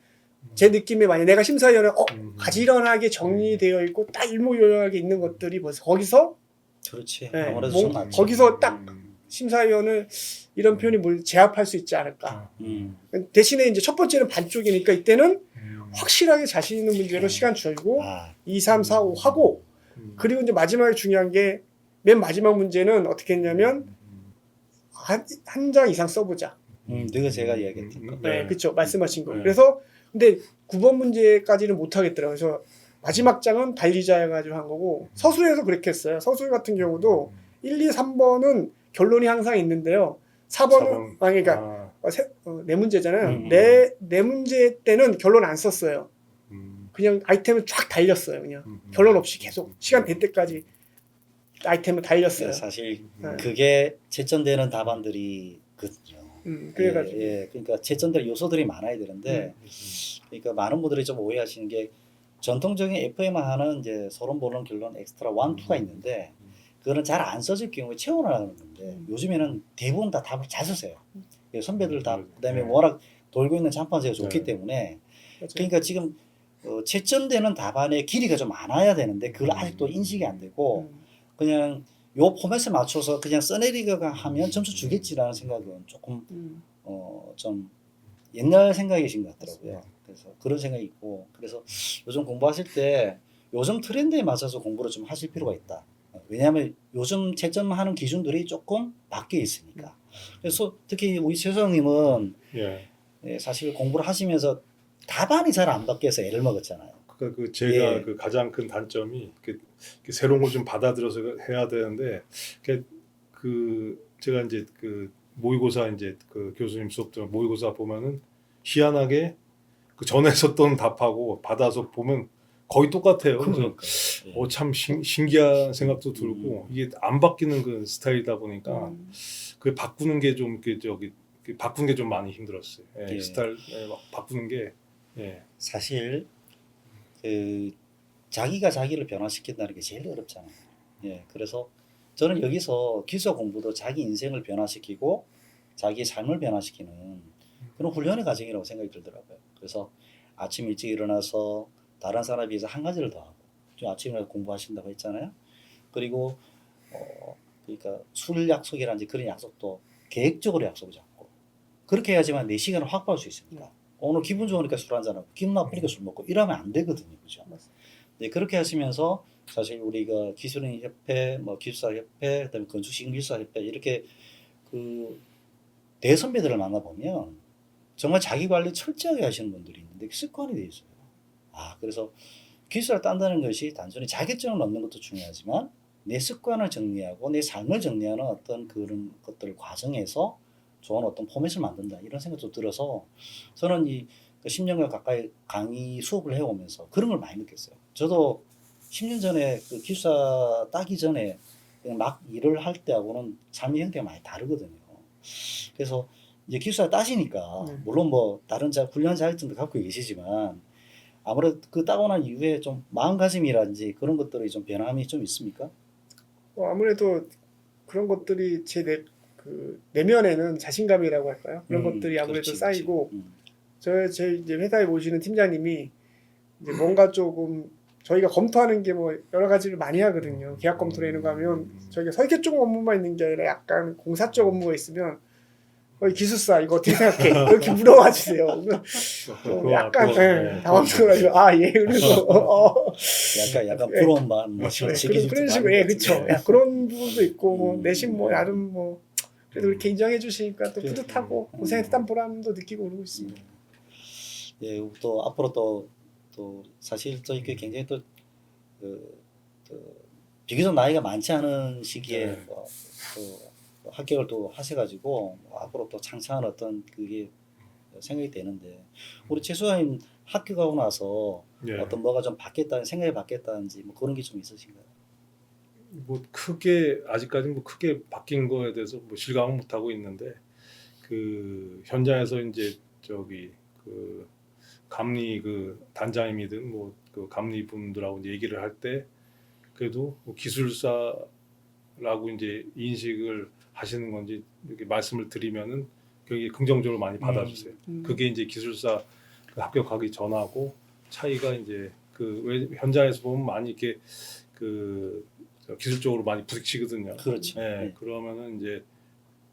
제 느낌에 만약 내가 심사위원은 가지런하게 정리되어 있고 딱 일목요연하게 있는 것들이 벌써 거기서 그렇지. 네, 아무래도 뭐, 좀 낫지. 거기서 딱 심사위원을 이런 표현이 뭘 제압할 수 있지 않을까. 대신에 이제 첫 번째는 반쪽이니까 이때는 확실하게 자신 있는 문제로 시간 줄이고 아, 2, 3, 4, 5 하고 그리고 이제 마지막에 중요한 게 맨 마지막 문제는 어떻게 했냐면 한 장 이상 써보자. 내가 제가 이야기했던 거. 네, 그렇죠. 말씀하신 거. 네. 그래서 근데 9번 문제까지는 못 하겠더라고요. 그래서 마지막 장은 달리자해가지고 한 거고 서술에서 그렇게 했어요. 서술 같은 경우도 1, 2, 3번은 결론이 항상 있는데요. 4번은 그러니까 네 문제잖아요. 네 문제 때는 결론 안 썼어요. 그냥 아이템을 쫙 달렸어요. 그냥 결론 없이 계속 시간 될 때까지 아이템을 달렸어요. 사실 네. 그게 채점되는 답안들이 거든요. 그래가지고 예, 그러니까 채점될 요소들이 많아야 되는데, 그러니까 많은 분들이 좀 오해하시는 게 전통적인 FM 하는 이제 서론 보는 결론 엑스트라 1, 2가 있는데 그거는 잘 안 써질 경우에 채워을 하는 건데 요즘에는 대부분 다 답을 잘 쓰세요. 예, 선배들 다 그다음에 워낙 돌고 있는 장판세가 좋기 때문에 맞아요. 그러니까 지금 채점되는 답안의 길이가 좀 많아야 되는데 그걸 아직도 인식이 안 되고 그냥 요 포맷에 맞춰서 그냥 써내리기가 하면 점수 주겠지라는 생각은 조금 좀 옛날 생각이신 것 같더라고요. 그래서 그런 생각이 있고 그래서 요즘 공부하실 때 요즘 트렌드에 맞춰서 공부를 좀 하실 필요가 있다. 왜냐하면 요즘 채점하는 기준들이 조금 바뀌어 있으니까. 그래서 특히 우리 최소영님은 예, 사실 공부를 하시면서 답안이 잘 안 바뀌어서 애를 먹었잖아요. 그러니까 그 제가 예. 그 가장 큰 단점이 새로운 걸 좀 받아들여서 해야 되는데 그 제가 이제 그 모의고사 이제 그 교수님 수업 때 모의고사 보면은 희한하게 그 전에 썼던 답하고 받아서 보면 거의 똑같아요. 그래서 그러니까. 참 신기한 생각도 들고 이게 안 바뀌는 그 스타일이다 보니까 그 바꾸는 게 좀 바꾸는 게 좀 많이 힘들었어요. 예, 예. 스타일 바꾸는 게 사실 그 자기가 자기를 변화시킨다는 게 제일 어렵잖아요. 예, 그래서 저는 여기서 기술 공부도 자기 인생을 변화시키고 자기의 삶을 변화시키는 그런 훈련의 과정이라고 생각이 들더라고요. 그래서 아침 일찍 일어나서 다른 사람에 비해서 한 가지를 더 하고 좀 아침에 공부하신다고 했잖아요. 그리고 그러니까 술 약속이라든지 그런 약속도 계획적으로 약속을 잡고 그렇게 해야지만 내 시간을 확보할 수 있습니다. 오늘 기분 좋으니까 술 한잔하고 기분 나쁘니까 술 먹고 이러면 안 되거든요. 그죠? 네, 그렇게 하시면서 사실 우리가 기술인 협회, 뭐 기술사 협회, 그다음에 건축시공기술사 협회 이렇게 그 대선배들을 만나보면 정말 자기 관리 철저하게 하시는 분들이 있는데 습관이 돼 있어요. 그래서 기술을 딴다는 것이 단순히 자격증을 얻는 것도 중요하지만 내 습관을 정리하고 내 삶을 정리하는 어떤 그런 것들 과정에서 좋은 어떤 포맷을 만든다 이런 생각도 들어서 저는 이 10년간 가까이 강의 수업을 해오면서 그런 걸 많이 느꼈어요. 저도 10년 전에 그 기숙사 따기 전에 그냥 막 일을 할 때하고는 삶의 형태가 많이 다르거든요. 그래서 이제 기숙사 따시니까 물론 뭐 다른 훈련 자격증도 갖고 계시지만 아무래도 그 따고 난 이후에 좀 마음가짐이라든지 그런 것들이 좀 변함이 좀 있습니까? 아무래도 그런 것들이 제 내면에는 자신감이라고 할까요? 그런 것들이 아무래도 그렇지, 쌓이고 그렇지. 제 이제 회사에 모시는 팀장님이 이제 뭔가 조금 저희가 검토하는 게 뭐 여러 가지를 많이 하거든요. 계약 검토를 하는 거 하면 저희가 설계 쪽 업무만 있는 게 아니라 약간 공사 쪽 업무가 있으면 기숙사 이거 어떻게 생각해? 이렇게 물어봐 주세요. 약간 당황스러워가지고 예 그리고 약간 예. 부러운 마음 뭐 그런 즐기실 줄 식으로 아는 그렇죠. 거지. 그런 부분도 있고 뭐 음. 내심 뭐 나름 뭐 그래도 이렇게 인정해 주시니까 또 뿌듯하고 고생했던 보람도 느끼고 그러고 있습니다. 예, 또 앞으로 또 사실 또 이게 굉장히 그 비교적 나이가 많지 않은 시기에 네. 또 합격을 또 하셔가지고 앞으로 또 창창한 어떤 그게 생각이 되는데 우리 최수아님 합격하고 나서 예. 어떤 뭐가 좀 바뀌었다는 생각이 바뀌었다든지 뭐 그런 게 좀 있으신가요? 뭐 크게 아직까지 뭐 크게 바뀐 거에 대해서 뭐 실감은 못 하고 있는데 그 현장에서 이제 저기 그 감리 그 단장님이든 뭐 그 감리 분들하고 이제 얘기를 할 때 그래도 뭐 기술사라고 이제 인식을 하시는 건지 이렇게 말씀을 드리면은 그게 긍정적으로 많이 받아주세요. 그게 이제 기술사 그 합격하기 전하고 차이가 이제 그 왜 현장에서 보면 많이 이렇게 그 기술적으로 많이 부딪히거든요. 그렇죠. 예, 네. 그러면은 이제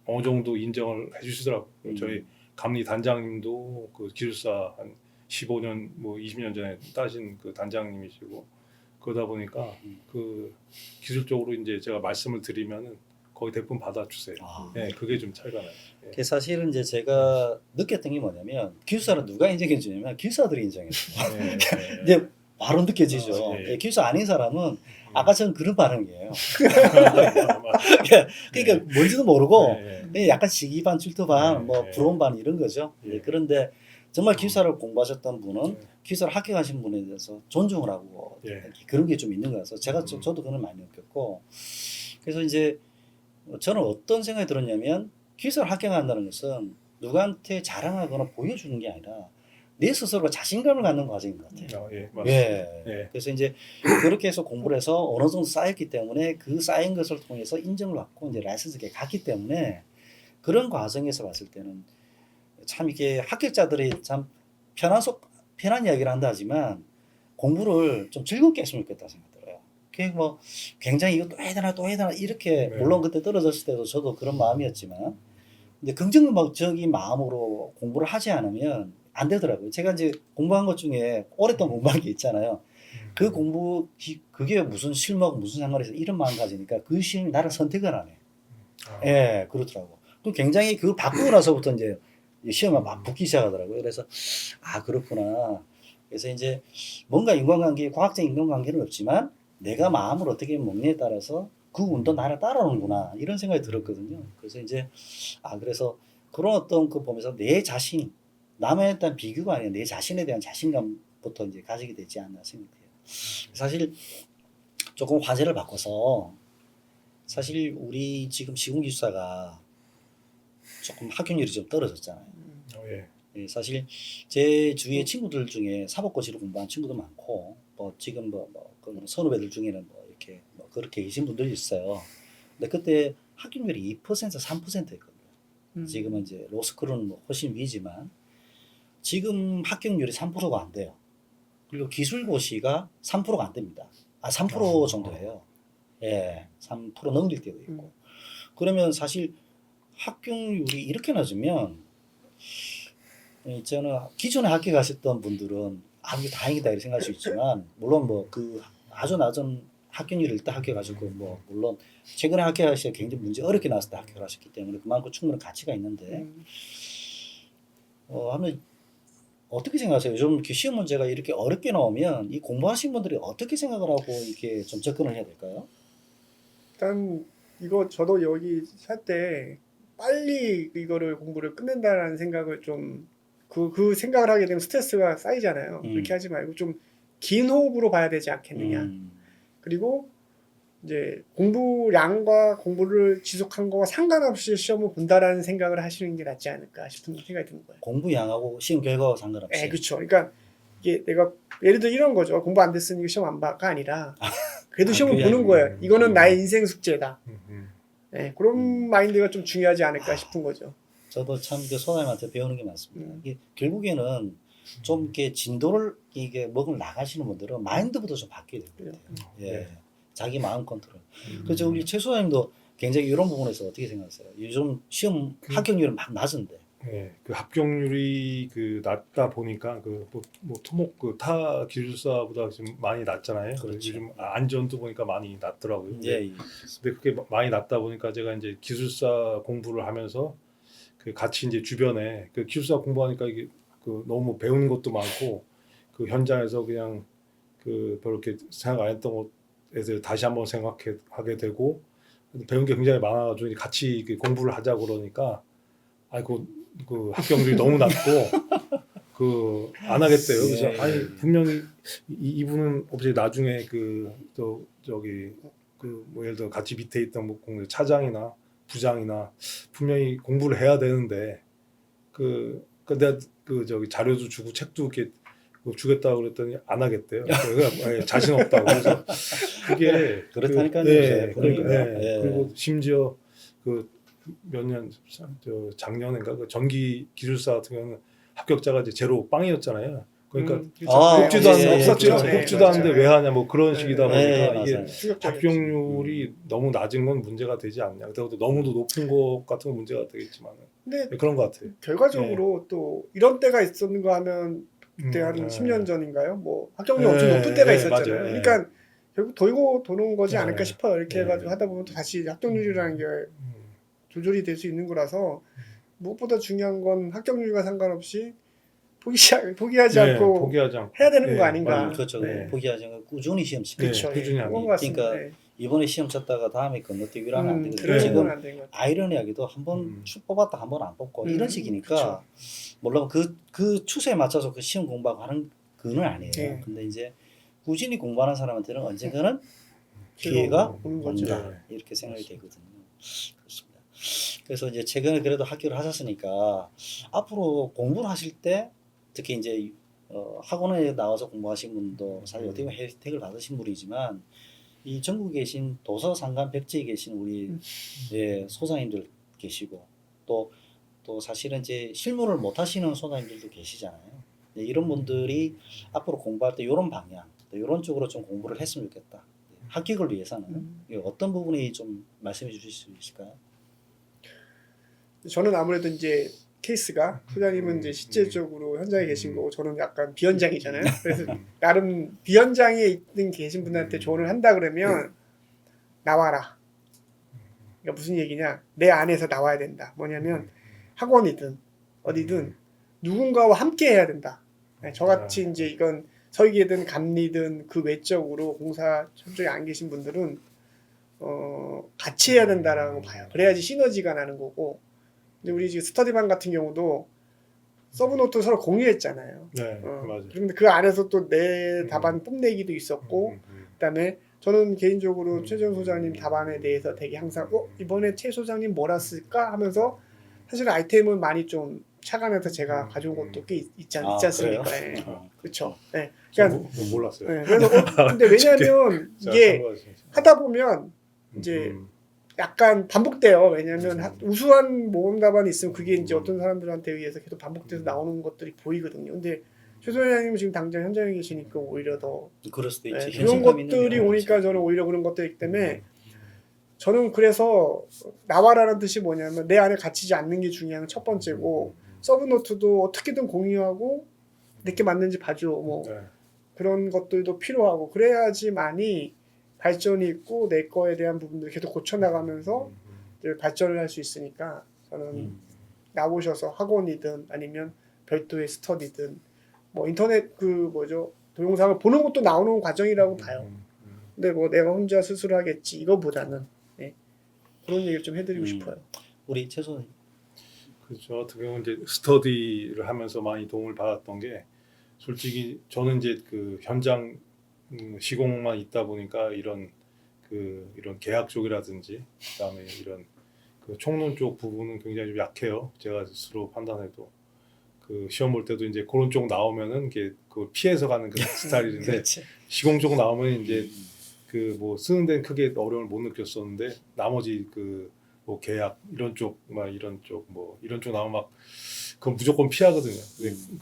어느 정도 인정을 해주시더라고요. 저희 감리 단장님도 그 기술사 한 15년 뭐 20년 전에 따신 그 단장님이시고 그러다 보니까 그 기술적으로 이제 제가 말씀을 드리면은 거의 대부분 받아주세요. 예, 그게 좀 차이가 나요. 예. 그 사실은 이제 제가 느꼈던 게 뭐냐면 기숙사는 누가 인정해 주냐면 기숙사들이 인정해 줘요. 예, 예. 이제 바로 느껴지죠. 예. 예, 기숙사 아닌 사람은 아까처럼 그런 반응이에요. 그러니까 뭔지도 모르고 그냥 약간 시기 반, 질투 반, 뭐 부러움 반 이런 거죠. 예, 그런데 정말 기숙사를 공부하셨던 분은 기숙사를 합격하신 분에 대해서 존중을 하고 그런 게 좀 있는 것 같아서 저도 그걸 많이 느꼈고 그래서 이제 저는 어떤 생각이 들었냐면 기숙사를 합격한다는 것은 누구한테 자랑하거나 보여주는 게 아니라 내 스스로가 자신감을 갖는 과정인 것 같아요. 예, 맞습니다. 예. 그래서 이제 그렇게 해서 공부를 해서 어느 정도 쌓였기 때문에 그 쌓인 것을 통해서 인정을 받고 이제 라이선스에 갔기 때문에 그런 과정에서 봤을 때는 참 이게 합격자들이 참 편한 이야기를 한다 하지만 공부를 좀 즐겁게 했으면 좋겠다 생각 들어요. 그게 뭐 굉장히 이거 또 해야 되나 이렇게 물론 그때 떨어졌을 때도 저도 그런 마음이었지만 근데 긍정적인 마음으로 공부를 하지 않으면 안 되더라고요. 제가 이제 공부한 것 중에 오랫동안 공부한 게 있잖아요. 그 그게 무슨 실무하고 무슨 상관에서 이런 마음 가지니까 그 시험이 나를 선택을 안 해. 예, 그렇더라고. 또 굉장히 그걸 바꾸고 나서부터 이제 시험에 막 붙기 시작하더라고요. 그래서 그렇구나. 그래서 이제 뭔가 인간관계, 과학적인 인간관계는 없지만 내가 마음을 어떻게 먹느냐에 따라서 그 운도 나를 따라오는구나 이런 생각이 들었거든요. 그래서 이제 그래서 그런 어떤 그 보면서 내 자신 남에 대한 비교가 아니라 내 자신에 대한 자신감부터 이제 가지게 되지 않나 생각해요. 사실 조금 화제를 바꿔서 사실 우리 지금 시공기술사가 조금 합격률이 좀 떨어졌잖아요. 예, 사실 제 주위의 친구들 중에 사법고시를 공부한 친구도 많고 뭐 지금 그 선후배들 중에는 뭐 이렇게 뭐 그렇게 계신 분들이 있어요. 근데 그때 합격률이 2% 3%였거든요. 지금은 이제 로스쿨은 뭐 훨씬 위지만 지금 합격률이 3%가 안 돼요. 그리고 기술고시가 3%가 안 됩니다. 3% 정도예요. 예, 3% 넘길 때도 있고. 그러면 사실 합격률이 이렇게 낮으면 저는 기존에 합격하셨던 분들은 이게 다행이다 이렇게 생각할 수 있지만 물론 뭐 그 아주 낮은 합격률을 일단 합격하시고 뭐 물론 최근에 합격하시기 굉장히 문제 어렵게 나왔을 때 합격하셨기 때문에 그만큼 충분한 가치가 있는데 한번 어떻게 생각하세요? 요즘 이렇게 시험 문제가 이렇게 어렵게 나오면 이 공부하신 분들이 어떻게 생각을 하고 이렇게 좀 접근을 해야 될까요? 일단 이거 저도 여기 살 때 빨리 이거를 공부를 끝낸다라는 생각을 좀 그 생각을 하게 되면 스트레스가 쌓이잖아요. 그렇게 하지 말고 좀 긴 호흡으로 봐야 되지 않겠느냐. 그리고 이제 공부량과 공부를 지속한 거와 상관없이 시험을 본다라는 생각을 하시는 게 낫지 않을까 싶은 생각이 드는 거예요. 공부량하고 시험 결과와 상관없이. 네, 그렇죠. 그러니까 이게 내가 예를 들어 이런 거죠. 공부 안 됐으니 시험 안 봐가 아니라 그래도 시험을 보는 거예요. 이거는 나의 인생 숙제다. 네, 그런 마인드가 좀 중요하지 않을까 싶은 거죠. 저도 참 그 소장님한테 배우는 게 많습니다. 이게 결국에는 좀 이렇게 진도를 이게 먹을 나가시는 분들은 마인드부터 좀 바뀌어야 될 것 같아요. 예, 자기 마음 컨트롤. 그래서 우리 최 소장님도 굉장히 이런 부분에서 어떻게 생각하세요? 요즘 시험 합격률이 막 낮은데. 네, 그 합격률이 그 낮다 보니까 그뭐 토목 그 타 기술사보다 지금 많이 낮잖아요. 그렇죠. 요즘 안전도 보니까 많이 낮더라고요. 예, 예. 근데 그게 많이 낮다 보니까 제가 이제 기술사 공부를 하면서 그 같이 이제 주변에 그 기술사 공부하니까 이게 그 너무 배우는 것도 많고 그 현장에서 그냥 그 별로 이렇게 생각 안 했던 것에 대해서 다시 한번 생각하게 되고 배운 게 굉장히 많아가지고 이제 같이 이렇게 공부를 하자 그러니까 아이고 그 합격률이 너무 낮고 그 안 하겠대요. 그래서 예. 아니 분명히 이분은 혹시 나중에 그 또 저기 그 뭐 예를 들어 같이 밑에 있던 뭐 차장이나 부장이나 분명히 공부를 해야 되는데 내가 그 저기 자료도 주고 책도 이렇게 뭐 주겠다고 그랬더니 안 하겠대요. 그러니까 자신 없다고. 그래서 그게 그렇다니까요. 네, 분위기가. 네. 예. 그리고 심지어 그 몇 년 작년인가 그 전기 기술사 같은 경우는 합격자가 이제 제로 빵이었잖아요. 그러니까 그렇죠. 아, 뽑지도 예, 예, 없었죠. 그렇죠. 뽑지도 않는데 그렇죠. 왜 하냐 뭐 그런 네. 식이다 네, 보니까 이게 맞아요. 충격적이었지. 합격률이 너무 낮은 건 문제가 되지 않냐. 그것도 너무도 높은 것 같은 건 문제가 되겠지만 근데 그런 것 같아요. 결과적으로 또 이런 때가 있었는가 하면 그때 한 네. 10년 전인가요? 뭐 합격률 엄청 네, 높은 때가 네, 있었잖아요. 맞아요. 네. 그러니까 결국 돌고 도는 거지 네. 않을까 싶어요. 이렇게 네. 해가지고 하다 보면 또 다시 합격률이라는 게 조절이 될 수 있는 거라서 무엇보다 중요한 건 합격률과 상관없이 포기하지 않고 포기하지 않고 해야 되는 네, 거 아닌가. 맞아요. 그렇죠. 네. 포기하지 않고 꾸준히 시험 치고. 네, 그렇죠. 꾸준히 하는 그런 거. 것 같습니다. 그러니까 이번에 시험 쳤다가 다음에 건너뛰기로 하면 안 되거든요. 그런 네. 건 지금 안 되는 것 같아요. 아이러니하게도 한 번 뽑았다 한 번 안 뽑고 이런 식이니까 그렇죠. 물론 그 추세에 맞춰서 그 시험 공부하고 하는 그는 아니에요. 네. 근데 이제 꾸준히 공부하는 사람한테는 언젠가는 기회가 기회가 오는 거죠. 온다 이렇게 생각이 되거든요. 그렇습니다. 그래서 이제 최근에 그래도 학교를 하셨으니까 앞으로 공부를 하실 때 특히 이제 학원에 나와서 공부하신 분도 사실 어떻게 보면 혜택을 받으신 분이지만 이 전국에 계신 도서 상관 백지에 계신 우리 예, 소장님들 계시고 또 사실은 이제 실무를 못 하시는 소장님들도 계시잖아요. 네, 이런 분들이 앞으로 공부할 때 이런 방향, 이런 쪽으로 좀 공부를 했으면 좋겠다. 합격을 위해서는 어떤 부분이 좀 말씀해 주실 수 있을까요? 저는 아무래도 이제 케이스가 소장님은 이제 실제적으로 현장에 계신 거고 저는 약간 비현장이잖아요. 그래서 나름 비현장에 있는 계신 분한테 조언을 한다 그러면 나와라. 그러니까 무슨 얘기냐? 내 안에서 나와야 된다. 뭐냐면 학원이든 어디든 누군가와 함께 해야 된다. 네, 저같이 이제 이건 설계든 감리든 그 외적으로 공사 현장에 안 계신 분들은 같이 해야 된다라고 봐요. 그래야지 시너지가 나는 거고. 근데 우리 지금 스터디반 같은 경우도 서브노트 서로 공유했잖아요. 네, 맞아요. 그런데 그 안에서 또 내 답안 뽐내기도 있었고, 그다음에 저는 개인적으로 최재형 소장님 답안에 대해서 되게 항상 이번에 최 소장님 뭐라 쓸까 하면서 사실 아이템을 많이 좀 착안해서 제가 가져온 것도 꽤 있지 않습니까? 그래요? 네. 그렇죠. 네. 그러니까 그러니까 몰랐어요. 네. 그래서 근데 왜냐하면 이게 하다 보면 이제 약간 반복돼요. 왜냐하면 우수한 모범 답안이 있으면 그게 이제 어떤 사람들한테 의해서 계속 반복돼서 나오는 것들이 보이거든요. 근데 최 소장님은 지금 당장 현장에 계시니까 오히려 더 그럴 수도 있지. 그런 현실감 있는 것들이 경우가 오니까 있죠. 저는 오히려 그런 것들이기 때문에 저는 그래서 나와라는 뜻이 뭐냐면 내 안에 갇히지 않는 게 중요한 첫 번째고 서브노트도 어떻게든 공유하고 내게 맞는지 봐줘 뭐 그런 것들도 필요하고 그래야지만이 발전이 있고 내 거에 대한 부분들 계속 고쳐나가면서 발전을 할 수 있으니까 저는 나오셔서 학원이든 아니면 별도의 스터디든 뭐 인터넷 그 뭐죠 동영상을 보는 것도 나오는 과정이라고 봐요. 근데 뭐 내가 혼자 스스로 하겠지 이거보다는 그런 얘기를 좀 해드리고 싶어요. 우리 최소 그렇죠. 어떻게 보면 이제 스터디를 하면서 많이 도움을 받았던 게 솔직히 저는 이제 그 현장 시공만 있다 보니까 이런 계약 쪽이라든지 그다음에 이런 그 총론 쪽 부분은 굉장히 좀 약해요. 제가 스스로 판단해도 그 시험 볼 때도 이제 그런 쪽 나오면은 이게 그 피해서 가는 그 스타일인데 그렇지. 시공 쪽 나오면 이제 그 뭐 쓰는 데는 크게 어려움을 못 느꼈었는데 나머지 그 뭐 계약 이런 쪽 막 이런 쪽 나오면 막 그건 무조건 피하거든요.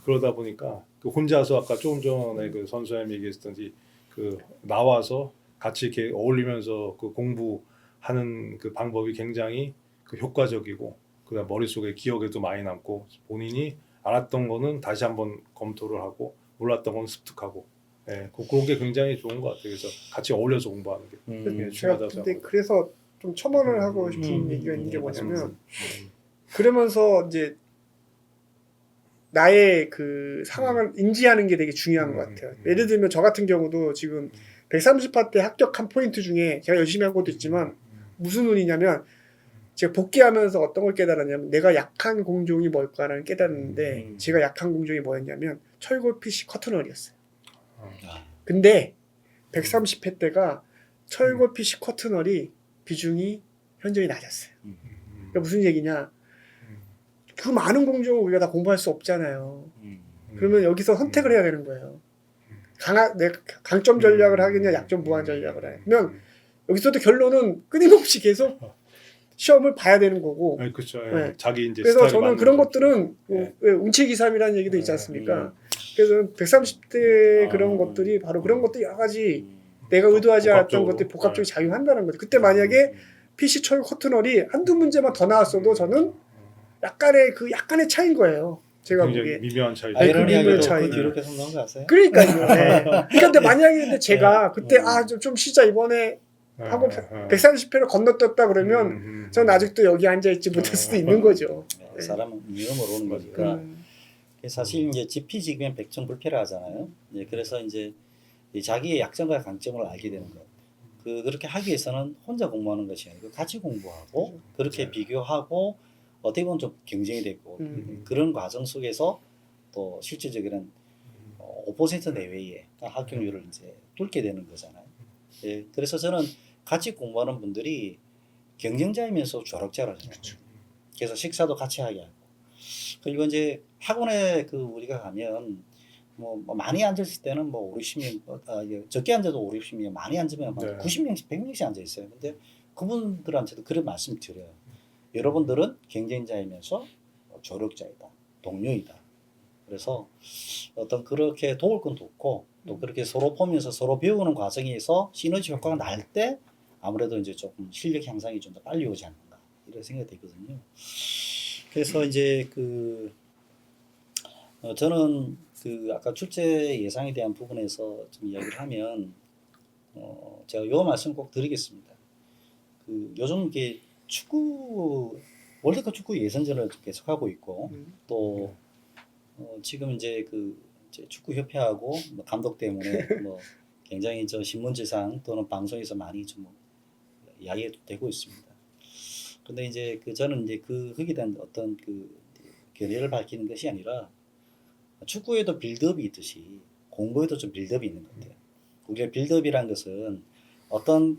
그러다 보니까 그 혼자서 아까 조금 전에 그 선수님 얘기했던지 그 나와서 같이 이렇게 어울리면서 그 공부 하는 그 방법이 굉장히 그 효과적이고 그다음 머릿속에 기억에도 많이 남고 본인이 알았던 거는 다시 한번 검토를 하고 몰랐던 건 습득하고 그런 게 굉장히 좋은 것 같아요. 그래서 같이 어울려서 공부하는 게 제가 중요하다고 근데 생각합니다. 그래서 좀 첨언을 하고 싶은 음, 얘기가 있는 게 뭐냐면 말씀하세요. 그러면서 이제 나의 그 상황을 인지하는 게 되게 중요한 것 같아요. 예를 들면 저 같은 경우도 지금 130화 때 합격한 포인트 중에 제가 열심히 한 것도 있지만 무슨 운이냐면 제가 복귀하면서 어떤 걸 깨달았냐면 내가 약한 공종이 뭘까라는 깨달았는데 제가 약한 공종이 뭐였냐면 철골 PC 커튼월이었어요. 아, 근데 130회 때가 철골 PC 커튼월이 비중이 현저히 낮았어요. 그러니까 무슨 얘기냐? 그 많은 공종을 우리가 다 공부할 수 없잖아요. 그러면 여기서 선택을 해야 되는 거예요. 내 강점 전략을 하겠냐, 약점 무한 전략을 해. 그러면 여기서도 결론은 끊임없이 계속 시험을 봐야 되는 거고. 그렇죠. 네. 자기 이제 그래서 스타일에 저는 맞는 그런 점수. 것들은 네. 왜 운치기삼이라는 얘기도 있지 않습니까? 그래서 130대 그런 것들이 바로 그런 것도 여러 가지 내가 의도하지 않았던 복합적으로. 것들이 복합적으로 네. 작용한다는 거죠. 그때 만약에 PC 철 커튼월이 한두 문제만 더 나왔어도 저는 약간의 차이인 거예요. 제가 굉장히 보기에. 미묘한 차이. 아니, 그 아이러니하게도 미묘한 차이. 그 뒤로 계속 넘어가세요 그러니까요. 네. 그러니까 근데 만약에 근데 제가 그때 좀 쉬자 이번에 하고 130회를 건너뛰었다 그러면 전 아직도 여기 앉아 있지 못할 수도 있는 거죠. 네. 사람은 위험으로 오는 거니까. 음, 사실 이제 지피지기면 백전불패라 하잖아요. 그래서 이제 이 자기의 약점과 강점을 알게 되는 것. 그렇게 하기 위해서는 혼자 공부하는 것이 아니고 같이 공부하고 그렇게 비교하고 어떻게 보면 좀 경쟁이 되고 그런 과정 속에서 또 실질적인 5% 내외의 합격률을 이제 뚫게 되는 거잖아요. 그래서 저는 같이 공부하는 분들이 경쟁자이면서 조력자라잖아요. 그래서 식사도 같이 하게 하고 그리고 이제 학원에 우리가 가면 뭐 많이 앉았을 때는 뭐 5, 60명 적게 앉아도 5, 60명 많이 앉으면 네. 90명씩 100명씩 앉아 있어요. 근데 그분들한테도 그런 말씀 드려요. 여러분들은 경쟁자이면서 조력자이다. 동료이다. 그래서 어떤 그렇게 도울 건 돕고 또 그렇게 서로 보면서 서로 배우는 과정에서 시너지 효과가 날 때 아무래도 이제 조금 실력 향상이 좀 더 빨리 오지 않는가 이런 생각이 들거든요. 그래서 이제 저는 아까 출제 예상에 대한 부분에서 좀 이야기를 하면 제가 요 말씀 꼭 드리겠습니다. 요즘 이게 축구 월드컵 축구 예선전을 계속하고 있고 또 지금 이제 이제 축구 협회하고 뭐 감독 때문에 뭐 굉장히 저 신문지상 또는 방송에서 많이 좀 이야기가 되고 있습니다. 근데 이제 저는 이제 거기에 대한 어떤 견해를 밝히는 것이 아니라 축구에도 빌드업이 있듯이 공부에도 좀 빌드업이 있는 것 같아요. 우리가 빌드업이란 것은 어떤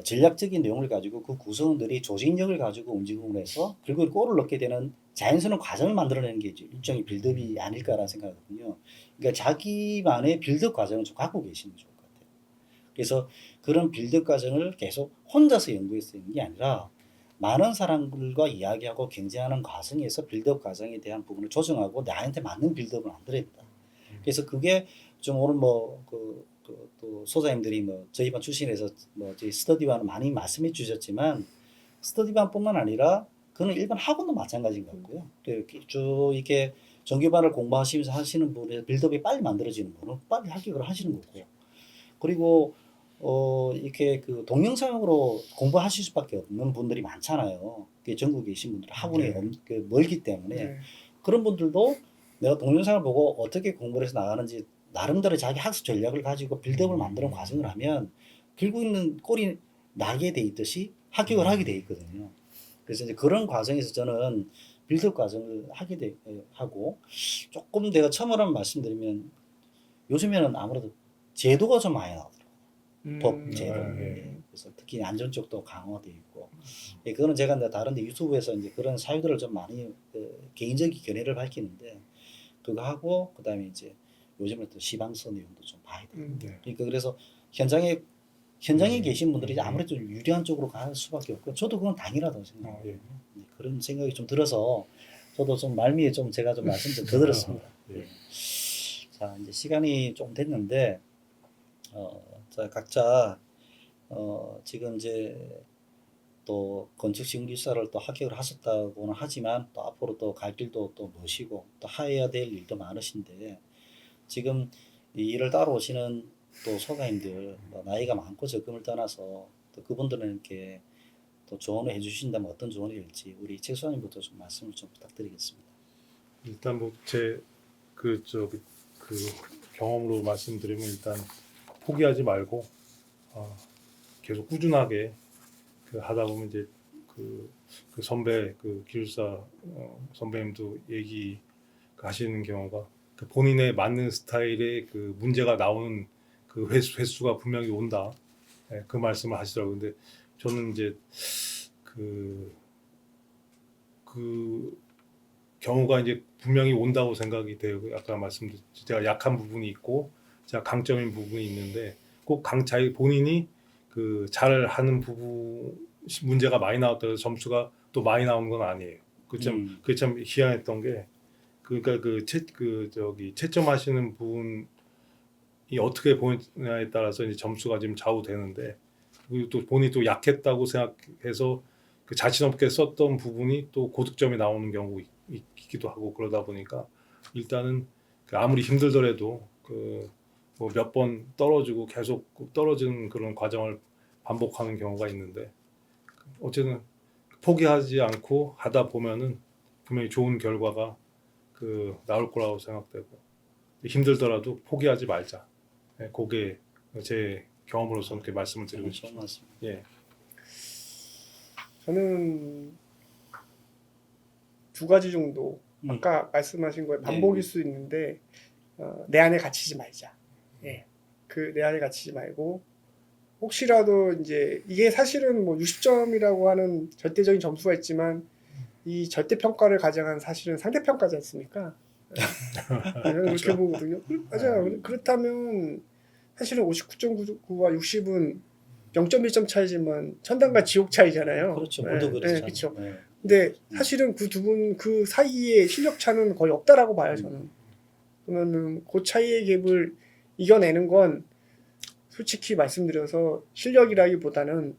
전략적인 내용을 가지고 그 구성원들이 조직력을 가지고 움직임을 해서 결국 골을 넣게 되는 자연스러운 과정을 만들어내는 게 일종의 빌드업이 아닐까라는 생각이거든요. 그러니까 자기만의 빌드업 과정을 좀 갖고 계시는 게 좋을 것 같아요. 그래서 그런 빌드업 과정을 계속 혼자서 연구해서 있는 게 아니라 많은 사람들과 이야기하고 경쟁하는 과정에서 빌드업 과정에 대한 부분을 조정하고 나한테 맞는 빌드업을 만들어야 된다. 그래서 그게 좀 오늘 또 소장님들이 저희 반 출신에서 저희 스터디반을 많이 말씀해 주셨지만 스터디반뿐만 아니라 그는 일반 학원도 마찬가지인 것 같고요. 쭉 이렇게 정규반을 공부하시면서 하시는 분의 빌드업이 빨리 만들어지는 분은 빨리 합격을 하시는 거고 그리고 이렇게 동영상으로 공부하실 수밖에 없는 분들이 많잖아요. 전국에 계신 분들 학원이 멀기 때문에 그런 분들도 내가 동영상을 보고 어떻게 공부를 해서 나가는지 나름대로 자기 학습 전략을 가지고 빌드업을 만드는 과정을 하면 결국에는 꼴이 나게 돼 있듯이 합격을 하게 돼 있거든요. 그래서 이제 그런 과정에서 저는 빌드업 과정을 하고 조금 내가 처음으로 말씀드리면 요즘에는 아무래도 제도가 좀 많이 나오더라고요. 법 제도. 그래서 특히 안전 쪽도 강화되어 있고. 그거는 제가 다른 데 유튜브에서 이제 그런 사유들을 좀 많이 개인적인 견해를 밝히는데 그거 하고 그다음에 이제 요즘에 또 시방서 내용도 좀 봐야 돼요. 그러니까 그래서 현장에 계신 분들이 아무래도 유리한 쪽으로 갈 수밖에 없고 저도 그건 당연하다고 생각해요. 그런 생각이 좀 들어서 저도 좀 말미에 좀 제가 좀 말씀 좀 더 드렸습니다. 자 이제 시간이 좀 됐는데 자 각자 지금 이제 또 건축시공기사를 또 합격을 하셨다고는 하지만 또 앞으로 또 갈 길도 또 멋이고 또 해야 될 일도 많으신데 지금 이 일을 따라오시는 또 소가님들 뭐 나이가 많고 적음을 떠나서 또 그분들에게 또 조언을 해주신다면 어떤 조언일지 우리 최 소장님부터 좀 말씀을 좀 부탁드리겠습니다. 일단 뭐 제 그 저기 그 경험으로 말씀드리면 일단 포기하지 말고 계속 꾸준하게 그 하다 보면 이제 그 선배 그 기술사 선배님도 얘기 하시는 경우가 그 본인에 맞는 스타일의 그 문제가 나오는 그 횟수가 분명히 온다. 예, 그 말씀을 하시더라고요. 근데 저는 이제 그 경우가 이제 분명히 온다고 생각이 돼요. 아까 말씀드린 제가 약한 부분이 있고 제가 강점인 부분이 있는데 꼭 자기 본인이 그 잘하는 부분 문제가 많이 나왔다고 해서 점수가 또 많이 나오는 건 아니에요. 그게 참 희한했던 게 그러니까 저기 채점하시는 부분이 어떻게 보느냐에 따라서 이제 점수가 지금 좌우되는데 그리고 또 본인이 또 약했다고 생각해서 그 자신 없게 썼던 부분이 또 고득점이 나오는 경우 있기도 하고 그러다 보니까 일단은 그 아무리 힘들더라도 그 뭐 몇 번 떨어지고 계속 떨어지는 그런 과정을 반복하는 경우가 있는데 어쨌든 포기하지 않고 하다 보면은 분명히 좋은 결과가 그 나올 거라고 생각되고 힘들더라도 포기하지 말자. 네, 그게 제 경험으로서 이렇게 말씀을 드리고 좋은 싶습니다. 말씀. 예. 저는 두 가지 정도 아까 말씀하신 거에 반복일 수 있는데 내 안에 갇히지 말자. 예. 그 내 안에 갇히지 말고 혹시라도 이제 이게 사실은 뭐 60점이라고 하는 절대적인 점수가 있지만 이 절대 평가를 가정한 사실은 상대 평가지 않습니까? 저는 그렇게 보거든요. 맞아요. 그렇다면 사실은 59.9와 60은 0.1점 차이지만 천당과 지옥 차이잖아요. 그렇죠. 모두 그렇잖아요. 그렇죠. 네. 근데 사실은 그 두 분 그 사이에 실력 차는 거의 없다라고 봐요, 저는. 그러면은 그 차이의 갭을 이겨내는 건 솔직히 말씀드려서 실력이라기보다는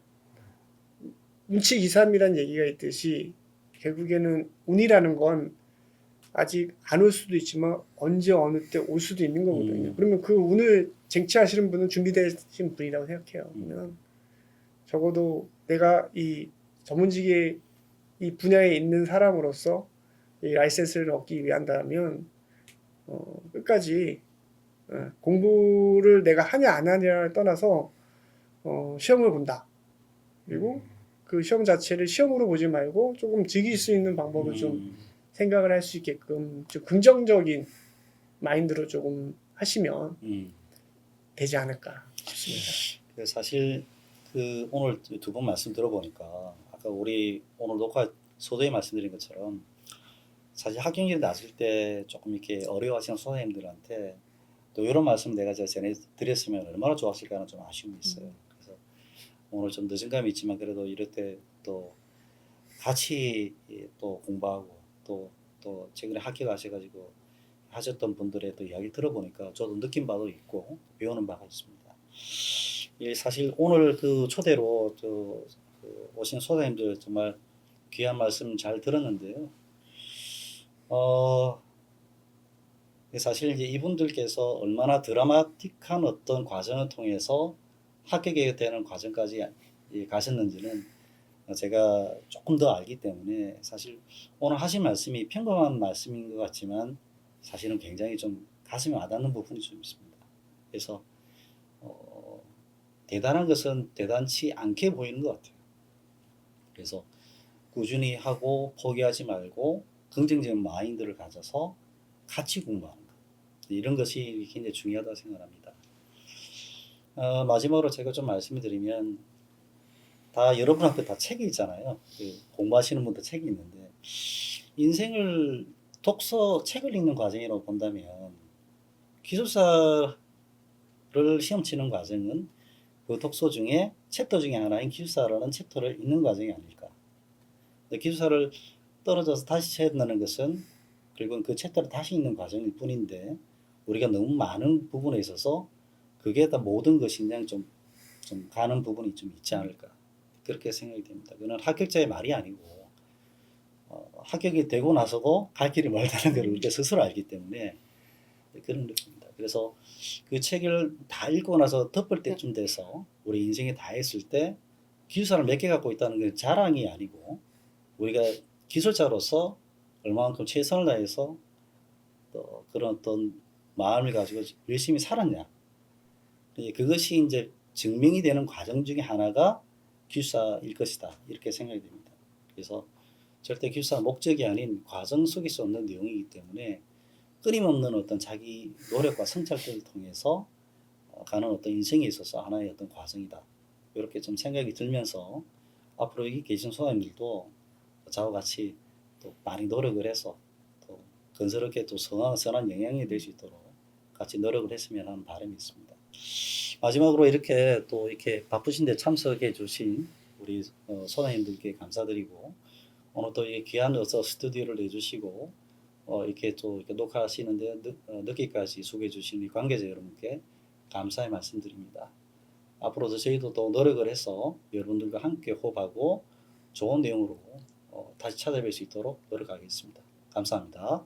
운치 2, 3이라는 얘기가 있듯이 결국에는 운이라는 건 아직 안 올 수도 있지만 언제 어느 때 올 수도 있는 거거든요. 그러면 그 운을 쟁취하시는 분은 준비되신 분이라고 생각해요. 그러면 적어도 내가 이 전문직의 이 분야에 있는 사람으로서 이 라이센스를 얻기 위한다면 끝까지 공부를 내가 하냐 안 하냐를 떠나서 시험을 본다. 그리고 그 시험 자체를 시험으로 보지 말고 조금 즐길 수 있는 방법을 좀 생각을 할 수 있게끔 좀 긍정적인 마인드로 조금 하시면 되지 않을까 싶습니다. 사실 그 오늘 두 분 말씀 들어보니까 아까 우리 오늘 녹화 소도에 말씀드린 것처럼 사실 학경률이 낮을 때 조금 이렇게 어려워하시는 소장님들한테 또 이런 말씀 내가 제가 전해드렸으면 얼마나 좋았을까 하는 좀 아쉬움이 있어요. 그래서 오늘 좀 늦은 감이 있지만 그래도 이럴 때 또 같이 또 공부하고 또 최근에 합격하셔가지고 하셨던 분들의 또 이야기 들어보니까 저도 느낀 바도 있고 배우는 바가 있습니다. 사실 오늘 그 초대로 그 오신 소장님들 정말 귀한 말씀 잘 들었는데요. 사실 이제 이분들께서 얼마나 드라마틱한 어떤 과정을 통해서 합격이 되는 과정까지 가셨는지는 제가 조금 더 알기 때문에 사실 오늘 하신 말씀이 평범한 말씀인 것 같지만 사실은 굉장히 좀 가슴에 와닿는 부분이 좀 있습니다. 그래서 대단한 것은 대단치 않게 보이는 것 같아요. 그래서 꾸준히 하고 포기하지 말고 긍정적인 마인드를 가져서 같이 공부하는 것. 이런 것이 굉장히 중요하다고 생각합니다. 마지막으로 제가 좀 말씀을 드리면 다 여러분 앞에 다 책이 있잖아요. 공부하시는 분들 책이 있는데 인생을 책을 읽는 과정이라고 본다면 기술사를 시험 치는 과정은 그 독서 중에 챕터 중에 하나인 기술사라는 챕터를 읽는 과정이 아닐까. 기술사를 떨어져서 다시 찾는 것은 결국은 그 챕터를 다시 읽는 과정일 뿐인데 우리가 너무 많은 부분에 있어서 그게 다 모든 것이냐 좀 가는 부분이 좀 있지 않을까. 그렇게 생각이 됩니다. 그건 합격자의 말이 아니고 합격이 되고 나서도 갈 길이 멀다는 걸 우리가 스스로 알기 때문에 그런 느낌입니다. 그래서 그 책을 다 읽고 나서 덮을 때쯤 돼서 우리 인생에 다 했을 때 기술사를 몇 개 갖고 있다는 건 자랑이 아니고 우리가 기술자로서 얼마만큼 최선을 다해서 또 그런 어떤 마음을 가지고 열심히 살았냐. 그것이 이제 증명이 되는 과정 중에 하나가 기술사일 것이다. 이렇게 생각이 됩니다. 그래서 절대 기술사 목적이 아닌 과정 속에서 얻는 내용이기 때문에 끊임없는 어떤 자기 노력과 성찰들을 통해서 가는 어떤 인생에 있어서 하나의 어떤 과정이다. 이렇게 좀 생각이 들면서 앞으로 여기 계신 소장님들도 저와 같이 또 많이 노력을 해서 또 건설롭게 또 선한 영향이 될 수 있도록 같이 노력을 했으면 하는 바람이 있습니다. 마지막으로 이렇게 또 이렇게 바쁘신데 참석해 주신 우리 소장님들께 감사드리고 오늘 또 이 귀한 스튜디오를 내주시고 이렇게 또 이렇게 녹화하시는데 늦게까지 수고해 주신 이 관계자 여러분께 감사의 말씀드립니다. 앞으로도 저희도 또 노력을 해서 여러분들과 함께 호흡하고 좋은 내용으로 다시 찾아뵐 수 있도록 노력하겠습니다. 감사합니다.